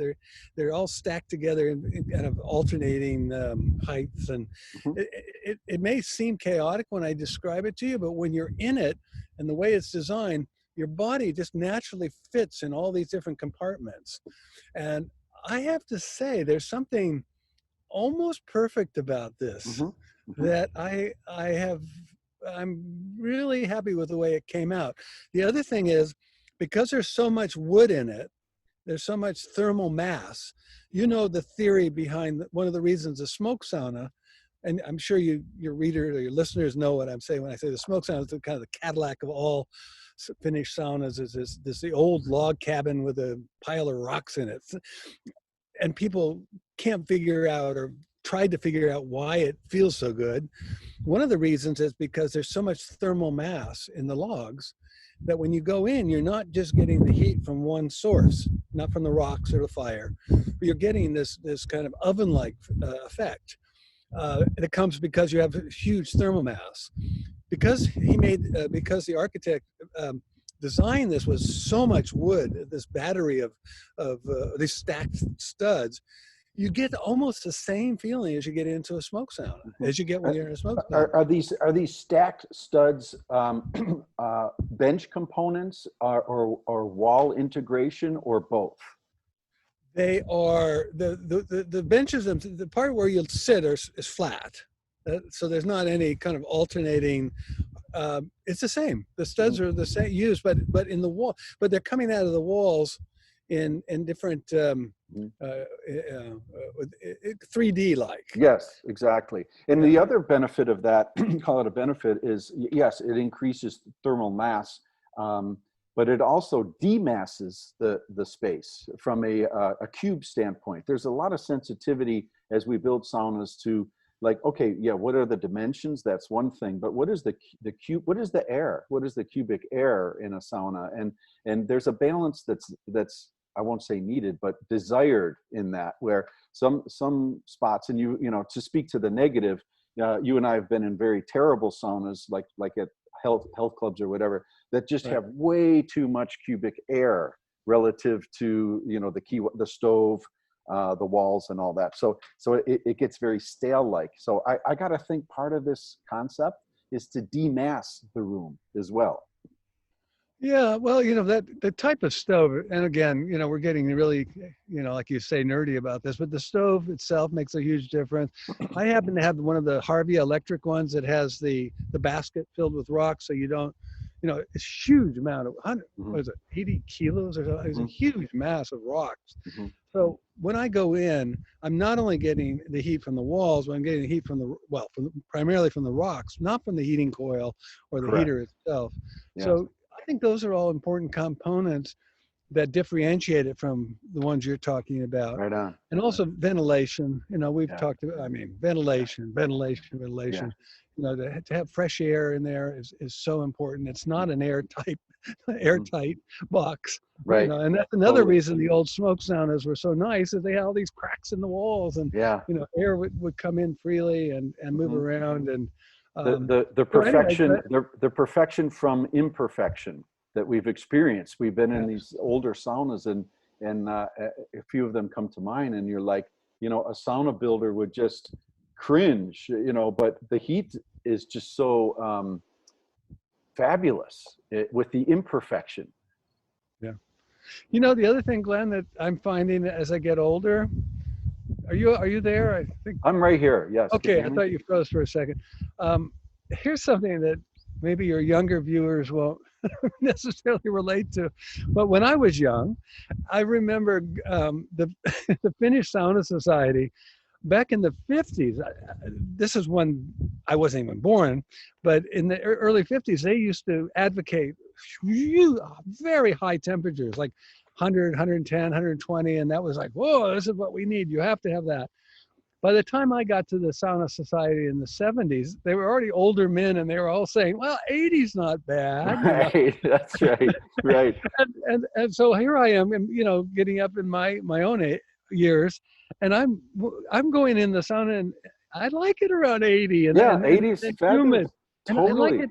They're all stacked together in kind of alternating heights, and it may seem chaotic when I describe it to you, but when you're in it and the way it's designed, your body just naturally fits in all these different compartments. And I have to say, there's something almost perfect about this that I'm really happy with the way it came out. The other thing is, because there's so much wood in it, there's so much thermal mass. You know the theory behind one of the reasons a smoke sauna, and I'm sure your readers or your listeners know what I'm saying when I say the smoke sauna is the kind of the Cadillac of all Finnish saunas, is the old log cabin with a pile of rocks in it. And people can't figure out or tried to figure out why it feels so good. One of the reasons is because there's so much thermal mass in the logs that when you go in, you're not just getting the heat from one source, not from the rocks or the fire, but you're getting this kind of oven-like effect. It comes because you have huge thermal mass. Because the architect designed this with so much wood, this battery of these stacked studs, you get almost the same feeling as you get into a smoke sauna, as you get when you're in a smoke sauna. Are these stacked studs bench components or wall integration, or both? They are the benches. The part where you'll sit is flat, so there's not any kind of alternating. It's the same. The studs are the same used, but in the wall. But they're coming out of the walls in different 3D like. Yes, exactly. And the other benefit of that, call it a benefit, is yes, it increases thermal mass, but it also demasses the space from a cube standpoint. There's a lot of sensitivity as we build saunas to, like, okay, yeah, what are the dimensions? That's one thing, but what is the cube? What is the air? What is the cubic air in a sauna? And there's a balance that's I won't say needed, but desired in that, where some spots, and you know, to speak to the negative, you and I have been in very terrible saunas, like at health clubs or whatever, that just have way too much cubic air relative to, you know, the stove, the walls and all that. So it gets very stale-like. So I got to think part of this concept is to demass the room as well. Yeah, well, you know, the type of stove, and again, you know, we're getting really, you know, like you say, nerdy about this, but the stove itself makes a huge difference. I happen to have one of the Harvey electric ones that has the basket filled with rocks, so you don't you know, it's huge amount of Mhm. what is it, 80 kilos or so. It's a Mhm. huge mass of rocks. Mhm. So when I go in, I'm not only getting the heat from the walls, but I'm getting the heat from the, well, primarily from the rocks, not from the heating coil or the Correct. heater itself. Yes. So I think those are all important components that differentiate it from the ones you're talking about. Right on. And also ventilation, you know, we've Yeah. talked about, I mean, Yeah. ventilation, you know, to have fresh air in there is so important. It's not an airtight box, you Right. know, and that's another Totally. reason the old smoke saunas were so nice, is they had all these cracks in the walls, and, Yeah. you know, air would come in freely and move Mhm. around. And The so anyway, perfection, the perfection from imperfection that we've experienced. We've been in yeah, these older saunas, and a few of them come to mind, and you're like, you know, a sauna builder would just cringe, you know, but the heat is just so fabulous with the imperfection. yeah. You know, the other thing, Glenn, that I'm finding as I get older, are you there? I think. I'm right here. Yes. Can you Okay, hear I me? thought you froze for a second. Here's something that maybe your younger viewers won't necessarily relate to, but when I was young, I remember the the Finnish Sauna Society back in the 50s. This is when I wasn't even born, but in the early 50s, they used to advocate very high temperatures, like 100, 110, 120, and that was like, whoa, this is what we need. You have to have that. By the time I got to the Sauna Society in the 70s, they were already older men, and they were all saying, well, 80's not bad, you know. Right. That's right. Right. And so here I am, you know, getting up in my own years, and I'm going in the sauna, and I like it around 80, Yeah. 80's and fabulous. humid. And I like Totally. it.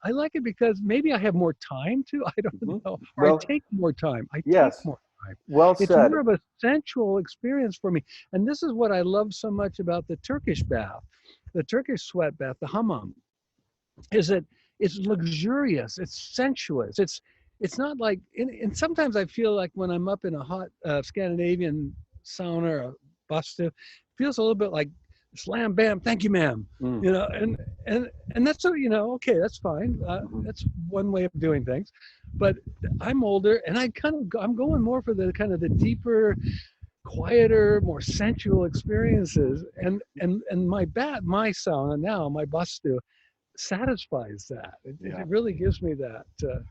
I like it because maybe I have more time to, I don't Mhm. know, or I Well, take more time. I take yes. more time. Well It's said. more of a sensual experience for me. And this is what I love so much about the Turkish bath, the Turkish sweat bath, the hammam, is that it's luxurious, it's sensuous, it's not like, and sometimes I feel like when I'm up in a hot Scandinavian sauna or a bastu, it feels a little bit like slam bam, thank you ma'am, Mm. you know, and that's so, you know, okay, that's fine, Mhm. that's one way of doing things. But I'm older, and I'm going more for the kind of the deeper, quieter, more sensual experiences, and my sauna now, my bastu, satisfies that. Yeah. It really gives me that.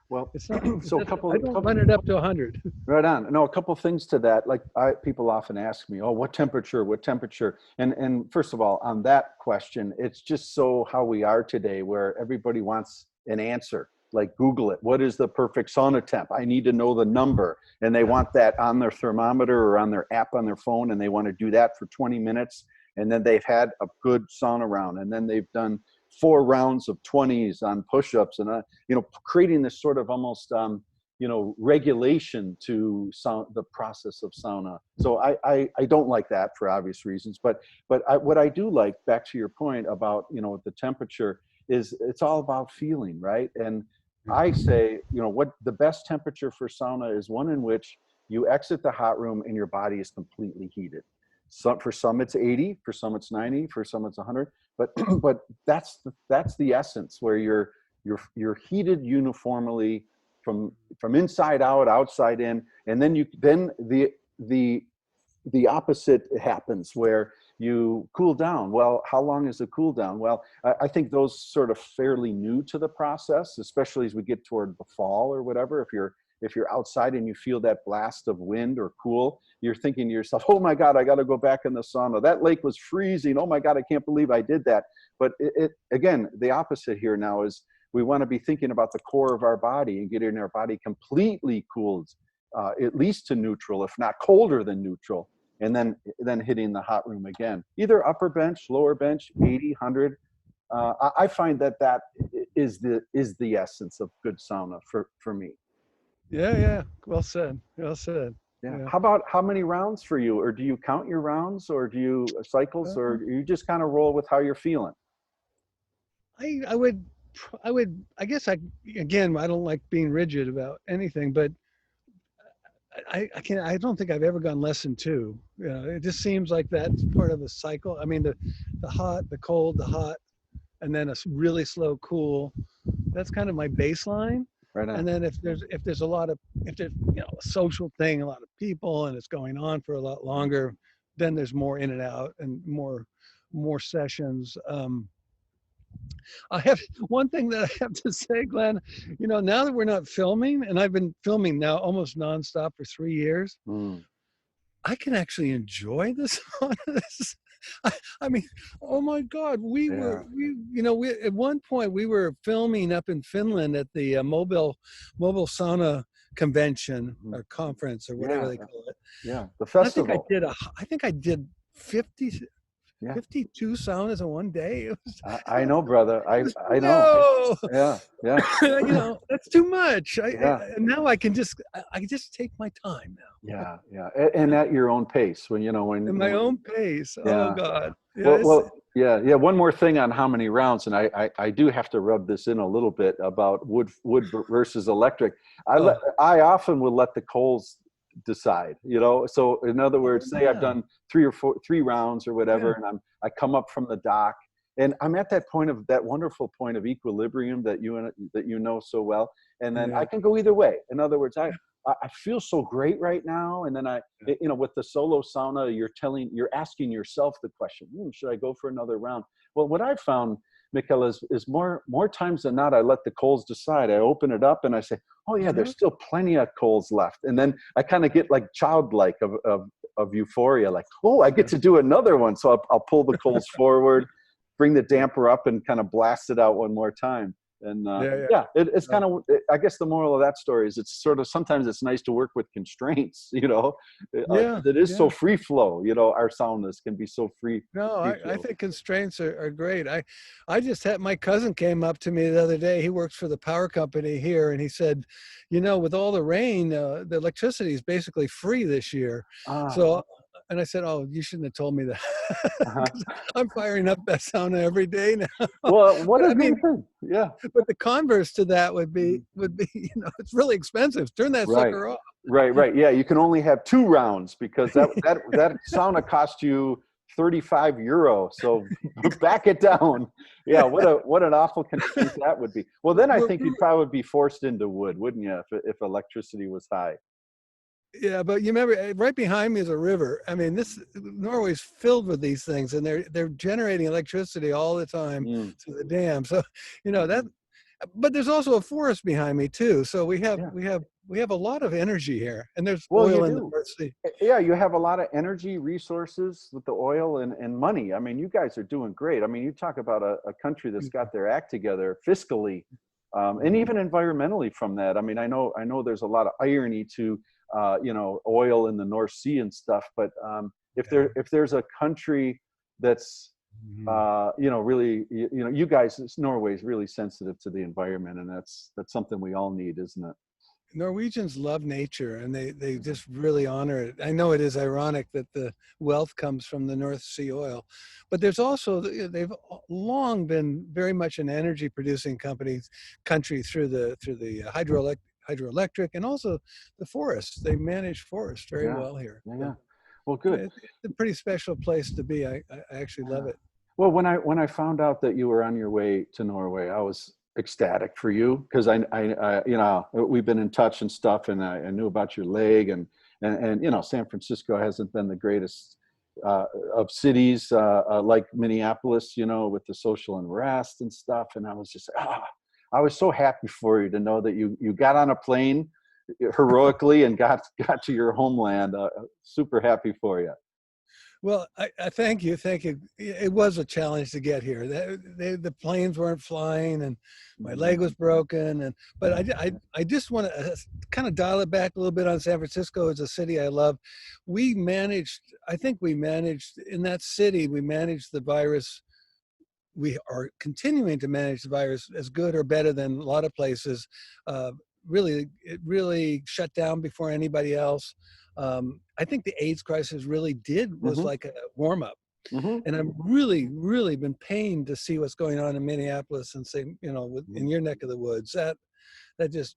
Well, It's not. so I don't run it up to 100. right on. No, a couple things to that. Like people often ask me, "Oh, what temperature? What temperature?" And first of all, on that question, it's just so how we are today, where everybody wants an answer. Like Google it. What is the perfect sauna temp? I need to know the number, and they want that on their thermometer or on their app on their phone, and they want to do that for 20 minutes, and then they've had a good sauna round, and then they've done 4 rounds of 20s on push-ups, and you know, creating this sort of almost you know, regulation to the process of sauna. So I don't like that for obvious reasons, but what I do like, back to your point about, you know, the temperature, is it's all about feeling, right? And I say, you know, what the best temperature for sauna is one in which you exit the hot room and your body is completely heated. For some it's 80, for some it's 90, for some it's 100, but but that's the essence, where you're heated uniformly from inside out, outside in, and then the opposite happens, where you cool down. Well, how long is the cool down? Well, I think those sort of fairly new to the process, especially as we get toward the fall or whatever. If you're outside and you feel that blast of wind or cool, you're thinking to yourself, oh my God, I got to go back in the sauna. That lake was freezing. Oh my God, I can't believe I did that. But again, the opposite here now is we want to be thinking about the core of our body and getting our body completely cooled, at least to neutral, if not colder than neutral, and then hitting the hot room again, either upper bench, lower bench, 80, 100. I find that is the essence of good sauna for me. Yeah. Well said. Well said. Yeah. Yeah. How about how many rounds for you, or do you count your rounds, or do you cycles, or you just kind of roll with how you're feeling? I would, I guess again, I don't like being rigid about anything, but I don't think I've ever gone less than 2. You know, it just seems like that's part of a cycle. I mean, the hot, the cold, the hot, and then a really slow cool. That's kind of my baseline. Right on. And then if there's a lot of, if there's, you know, a social thing, a lot of people, and it's going on for a lot longer, then there's more in and out and more sessions. I have one thing that I have to say, Glenn. You know, now that we're not filming, and I've been filming now almost nonstop for 3 years, I can actually enjoy this. I mean, oh my God, we you know, we at one point we were filming up in Finland at the mobile sauna convention or conference or whatever they call it. Yeah, the festival. I think I did 52 saunas in one day. It was, I know, brother. I know. No, Yeah. you know, that's too much. And now I can just take my time now. Yeah. And at your own pace, when you know when. At my own pace. Yeah. Oh God. Yeah, well, yeah. One more thing on how many rounds, and I do have to rub this in a little bit about wood versus electric. I often will let the coals decide, you know. So in other words, say I've done 3 rounds or whatever, and I come up from the dock, and I'm at that wonderful point of equilibrium that you know so well, and then I can go either way. In other words, I feel so great right now, and then you know, with the solo sauna, you're asking yourself the question, should I go for another round? Well, what I've found, Mikkel, is more times than not, I let the coals decide. I open it up and I say, oh yeah, there's still plenty of coals left. And then I kind of get like childlike of euphoria, like, oh, I get to do another one. So I'll pull the coals forward, bring the damper up and kind of blast it out one more time. And it's kind of, I guess the moral of that story is it's sort of, sometimes it's nice to work with constraints, you know. It is so free flow, you know. Our saunas can be so free. I think constraints are great. I just had, my cousin came up to me the other day. He works for the power company here, and he said, you know, with all the rain, the electricity is basically free this year. So, and I said, oh, you shouldn't have told me that. I'm firing up that sauna every day now. Well, what I mean, yeah. But the converse to that would be, you know, it's really expensive. Turn that sucker off. Right. Yeah, you can only have 2 rounds because that sauna cost you €35. So back it down. Yeah, what an awful constraint that would be. Well, then I think you'd probably be forced into wood, wouldn't you, if electricity was high? Yeah, but you remember, right behind me is a river. I mean, Norway's filled with these things, and they're generating electricity all the time through the dam. So, you know that. But there's also a forest behind me too. So we have a lot of energy here, and there's oil in the North Sea. Yeah, you have a lot of energy resources with the oil and money. I mean, you guys are doing great. I mean, you talk about a country that's got their act together fiscally, and even environmentally from that. I mean, I know there's a lot of irony to you know, oil in the North Sea and stuff, but if there's a country that's you know, really, you know, you guys, Norway is really sensitive to the environment, and that's something we all need, isn't it? Norwegians love nature, and they just really honor it. I know it is ironic that the wealth comes from the North Sea oil, but there's also, they've long been very much an energy producing country through the hydroelectric and also the forests. They manage forests very well here. Yeah. Well, good. It's a pretty special place to be. I actually love it. Well, when I found out that you were on your way to Norway, I was ecstatic for you, because I you know, we've been in touch and stuff, and I knew about your leg, and you know, San Francisco hasn't been the greatest of cities like Minneapolis, you know, with the social unrest and stuff, and I was just I was so happy for you to know that you got on a plane heroically and got to your homeland. Super happy for you. Well, I thank you. It was a challenge to get here. The planes weren't flying, and my leg was broken. But I just want to kind of dial it back a little bit on San Francisco as a city I love. I think we managed in that city. We managed the virus. We are continuing to manage the virus as good or better than a lot of places. It really shut down before anybody else. I think the AIDS crisis was like a warm up. And I'm really been pained to see what's going on in Minneapolis and say, you know, in your neck of the woods, that just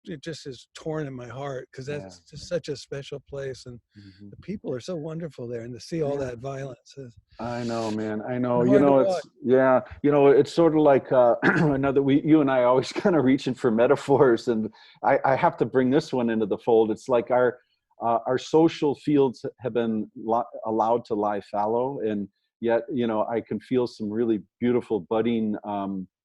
it just is torn in my heart because Yeah. that's just such a special place, and Mhm. the people are so wonderful there, and to see all Yeah. that violence is I know, man. I know. hard to watch. It's yeah. It's sort of like another. You and I always kind of reaching for metaphors, and I have to bring this one into the fold. It's like our social fields have been allowed to lie fallow, and yet I can feel some really beautiful budding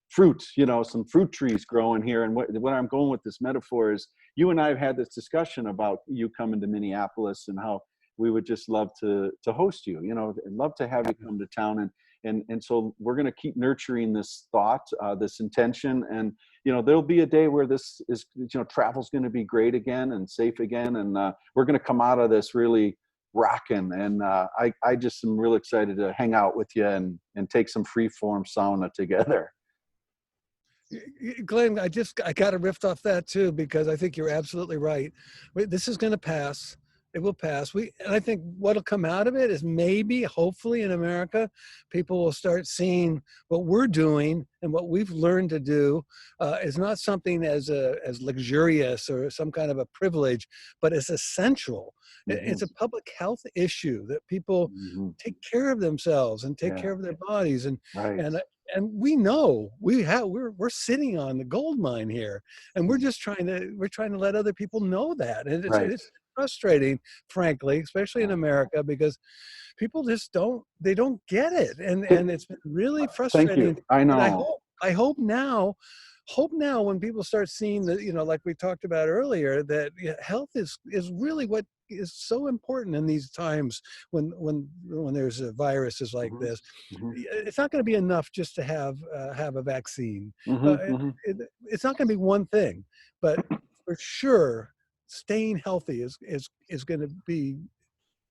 fruit. Some fruit trees growing here. And what I'm going with this metaphor is, you and I have had this discussion about you coming to Minneapolis and how we would just love to host you, love to have you come to town. And so we're going to keep nurturing this thought, this intention. And, there'll be a day where this is, travel's going to be great again and safe again. And we're going to come out of this really rocking. And I just am real excited to hang out with you and take some free form sauna together. Glenn, I got to riff off that too, because I think you're absolutely right. This is going to pass. It will pass. And I think what'll come out of it is maybe, hopefully in America, people will start seeing what we're doing and what we've learned to do is not something as luxurious or some kind of a privilege, but it's essential. Mm-hmm. It's a public health issue that people Mm-hmm. take care of themselves and take Yeah. care of their bodies. Right. And we know we're sitting on the gold mine here, and we're trying to let other people know that. And it's frustrating, frankly, especially in America, because people just don't get it. And it's been really frustrating. Thank you. I know. And I hope now when people start seeing that, like we talked about earlier, that health is really what is so important in these times when there's viruses like Mm-hmm. this. Mm-hmm. It's not going to be enough just to have a vaccine. Mm-hmm. It's not going to be one thing, but for sure, staying healthy is going to be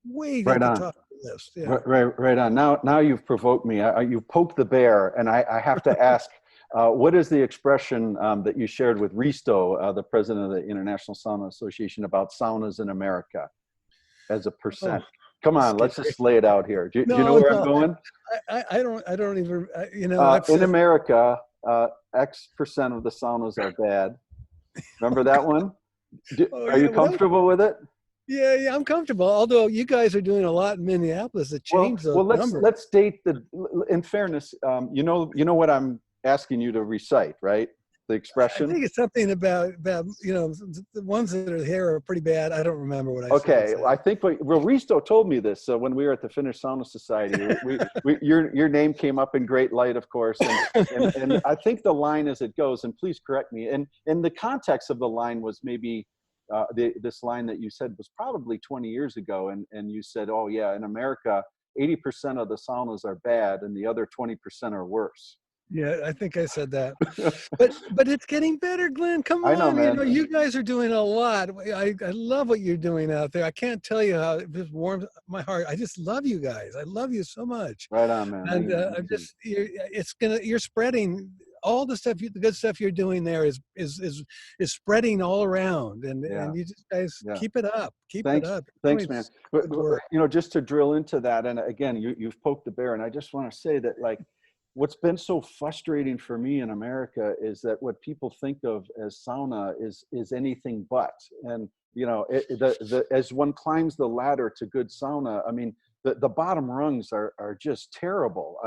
way Right at the on. top of the list. Yeah. Right on. Now you've provoked me. You poked the bear, and I have to ask, what is the expression that you shared with Risto, the president of the International Sauna Association, about saunas in America as a percent? Come on, let's just lay it out here. Do you know where I'm going? I don't even, in America, X% of the saunas are bad. Remember that one? Are you comfortable with it? Yeah, I'm comfortable. Although you guys are doing a lot in Minneapolis to change those numbers. Let's state in fairness, you know what I'm asking you to recite, right? The expression. I think it's something about the ones that are here are pretty bad. I don't remember what I said. Okay, I think Risto told me this when we were at the Finnish Sauna Society. Your name came up in great light, of course, and I think the line as it goes, and please correct me. And the context of the line was maybe this line that you said was probably 20 years ago, and you said, oh yeah, in America, 80% of the saunas are bad, and the other 20% are worse. Yeah, I think I said that, but it's getting better, Glenn. Come on, I know, man. You guys are doing a lot. I love what you're doing out there. I can't tell you how it just warms my heart. I just love you guys. I love you so much. Right on, man. And I'm just you're spreading all the stuff, the good stuff you're doing there is spreading all around, and you just guys keep it up. Keep it up. Thanks, man. But, just to drill into that, and again, you've poked the bear, and I just want to say that, like, what's been so frustrating for me in America is that what people think of as sauna is anything but. And as one climbs the ladder to good sauna, I mean, the bottom rungs are just terrible.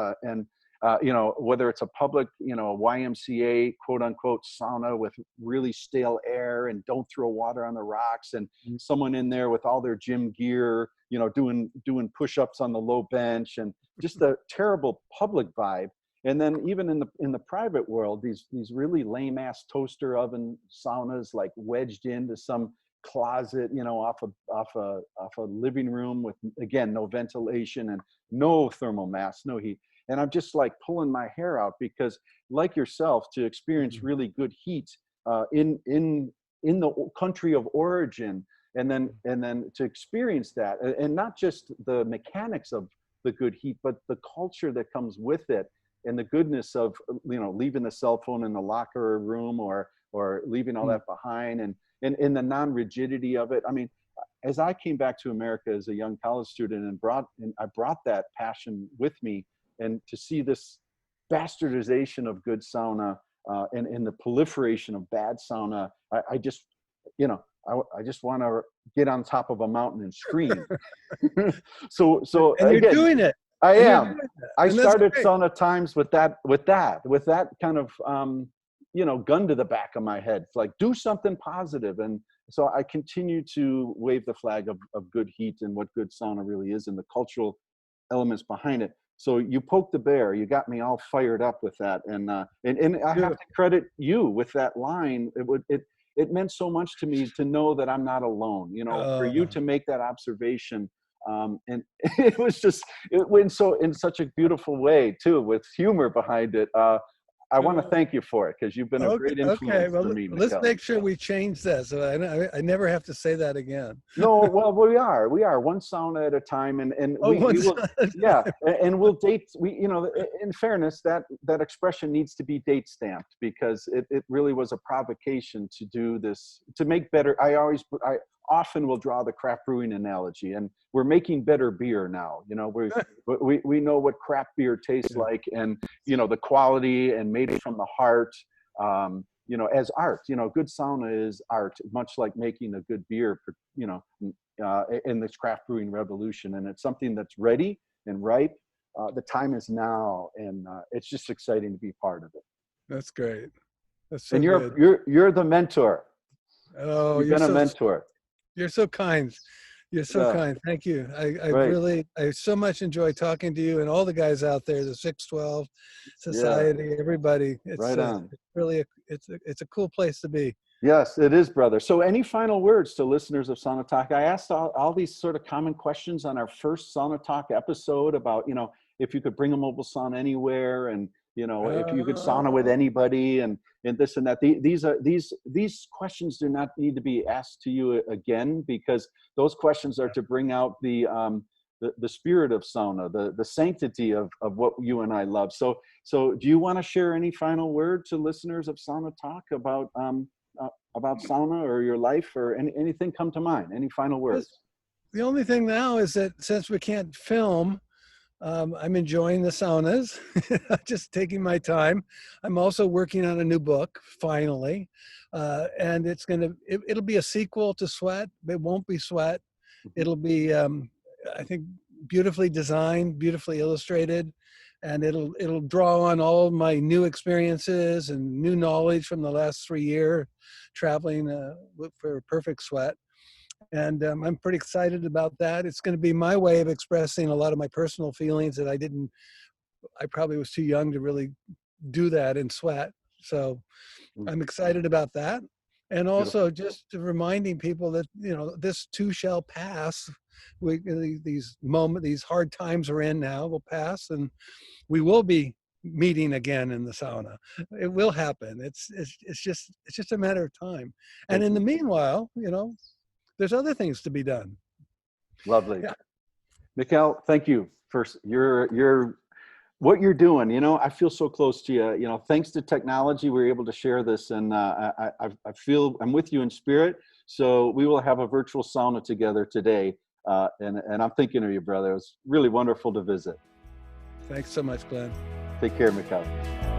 Whether it's a public, YMCA quote unquote sauna with really stale air and don't throw water on the rocks, and someone in there with all their gym gear, doing push-ups on the low bench, and just a terrible public vibe. And then even in the private world, these really lame ass toaster oven saunas, like wedged into some closet, off a living room with, again, no ventilation and no thermal mass, no heat. And I'm just like pulling my hair out, because like yourself, to experience really good heat in the country of origin, and then to experience that, and not just the mechanics of the good heat, but the culture that comes with it, and the goodness of, leaving the cell phone in the locker room or leaving all that behind, and the non-rigidity of it. I mean, as I came back to America as a young college student and I brought that passion with me, and to see this bastardization of good sauna and the proliferation of bad sauna, I just I just want to get on top of a mountain and scream. so And you're again, doing it. I And you're am. doing that. I And that's started great. Sauna Times with that kind of, gun to the back of my head. It's like, do something positive. And so I continue to wave the flag of good heat and what good sauna really is and the cultural elements behind it. So you poked the bear. You got me all fired up with that. And I have to credit you with that line. It meant so much to me to know that I'm not alone, for you to make that observation. And it went so in such a beautiful way too, with humor behind it. I want to thank you for it because you've been a great influence Well, for me, let's Mikkel. make sure we change that so I never have to say that again. No, well, we are one sauna at a time, and we will, yeah, and we'll date. In fairness, that expression needs to be date stamped because it really was a provocation to do this to make better. I often will draw the craft brewing analogy, and we're making better beer now. We know what craft beer tastes like, and the quality, and made it from the heart. As art, good sauna is art, much like making a good beer, in this craft brewing revolution. And it's something that's ready and ripe. The time is now, and it's just exciting to be part of it. That's great. That's so And good. you're the mentor. Oh, You've been a mentor. You're so kind. You're so kind. Thank you. I so much enjoy talking to you and all the guys out there, the 612 Society, everybody. It's right on. Really, it's a cool place to be. Yes, it is, brother. So any final words to listeners of Sauna Talk? I asked all these sort of common questions on our first Sauna Talk episode about, if you could bring a mobile sauna anywhere, and, if you could sauna with anybody, and this and that. These questions do not need to be asked to you again, because those questions are to bring out the spirit of sauna, the sanctity of what you and I love. So do you want to share any final word to listeners of Sauna Talk about sauna or your life, or anything come to mind? Any final words? The only thing now is that since we can't film, I'm enjoying the saunas, just taking my time. I'm also working on a new book, finally, and it'll be a sequel to Sweat, but it won't be Sweat. It'll be, I think, beautifully designed, beautifully illustrated, and it'll draw on all my new experiences and new knowledge from the last 3 years traveling for Perfect Sweat. And I'm pretty excited about that. It's going to be my way of expressing a lot of my personal feelings that I probably was too young to really do that in Sweat. So I'm excited about that. And also just reminding people that, this too shall pass. These hard times we're in now will pass, and we will be meeting again in the sauna. It will happen. It's just a matter of time. And in the meanwhile, there's other things to be done. Lovely. Yeah. Mikkel, thank you for what you're doing. I feel so close to you. Thanks to technology, we're able to share this, and I feel I'm with you in spirit. So we will have a virtual sauna together today, and I'm thinking of you, brother. It was really wonderful to visit. Thanks so much, Glenn. Take care, Mikkel.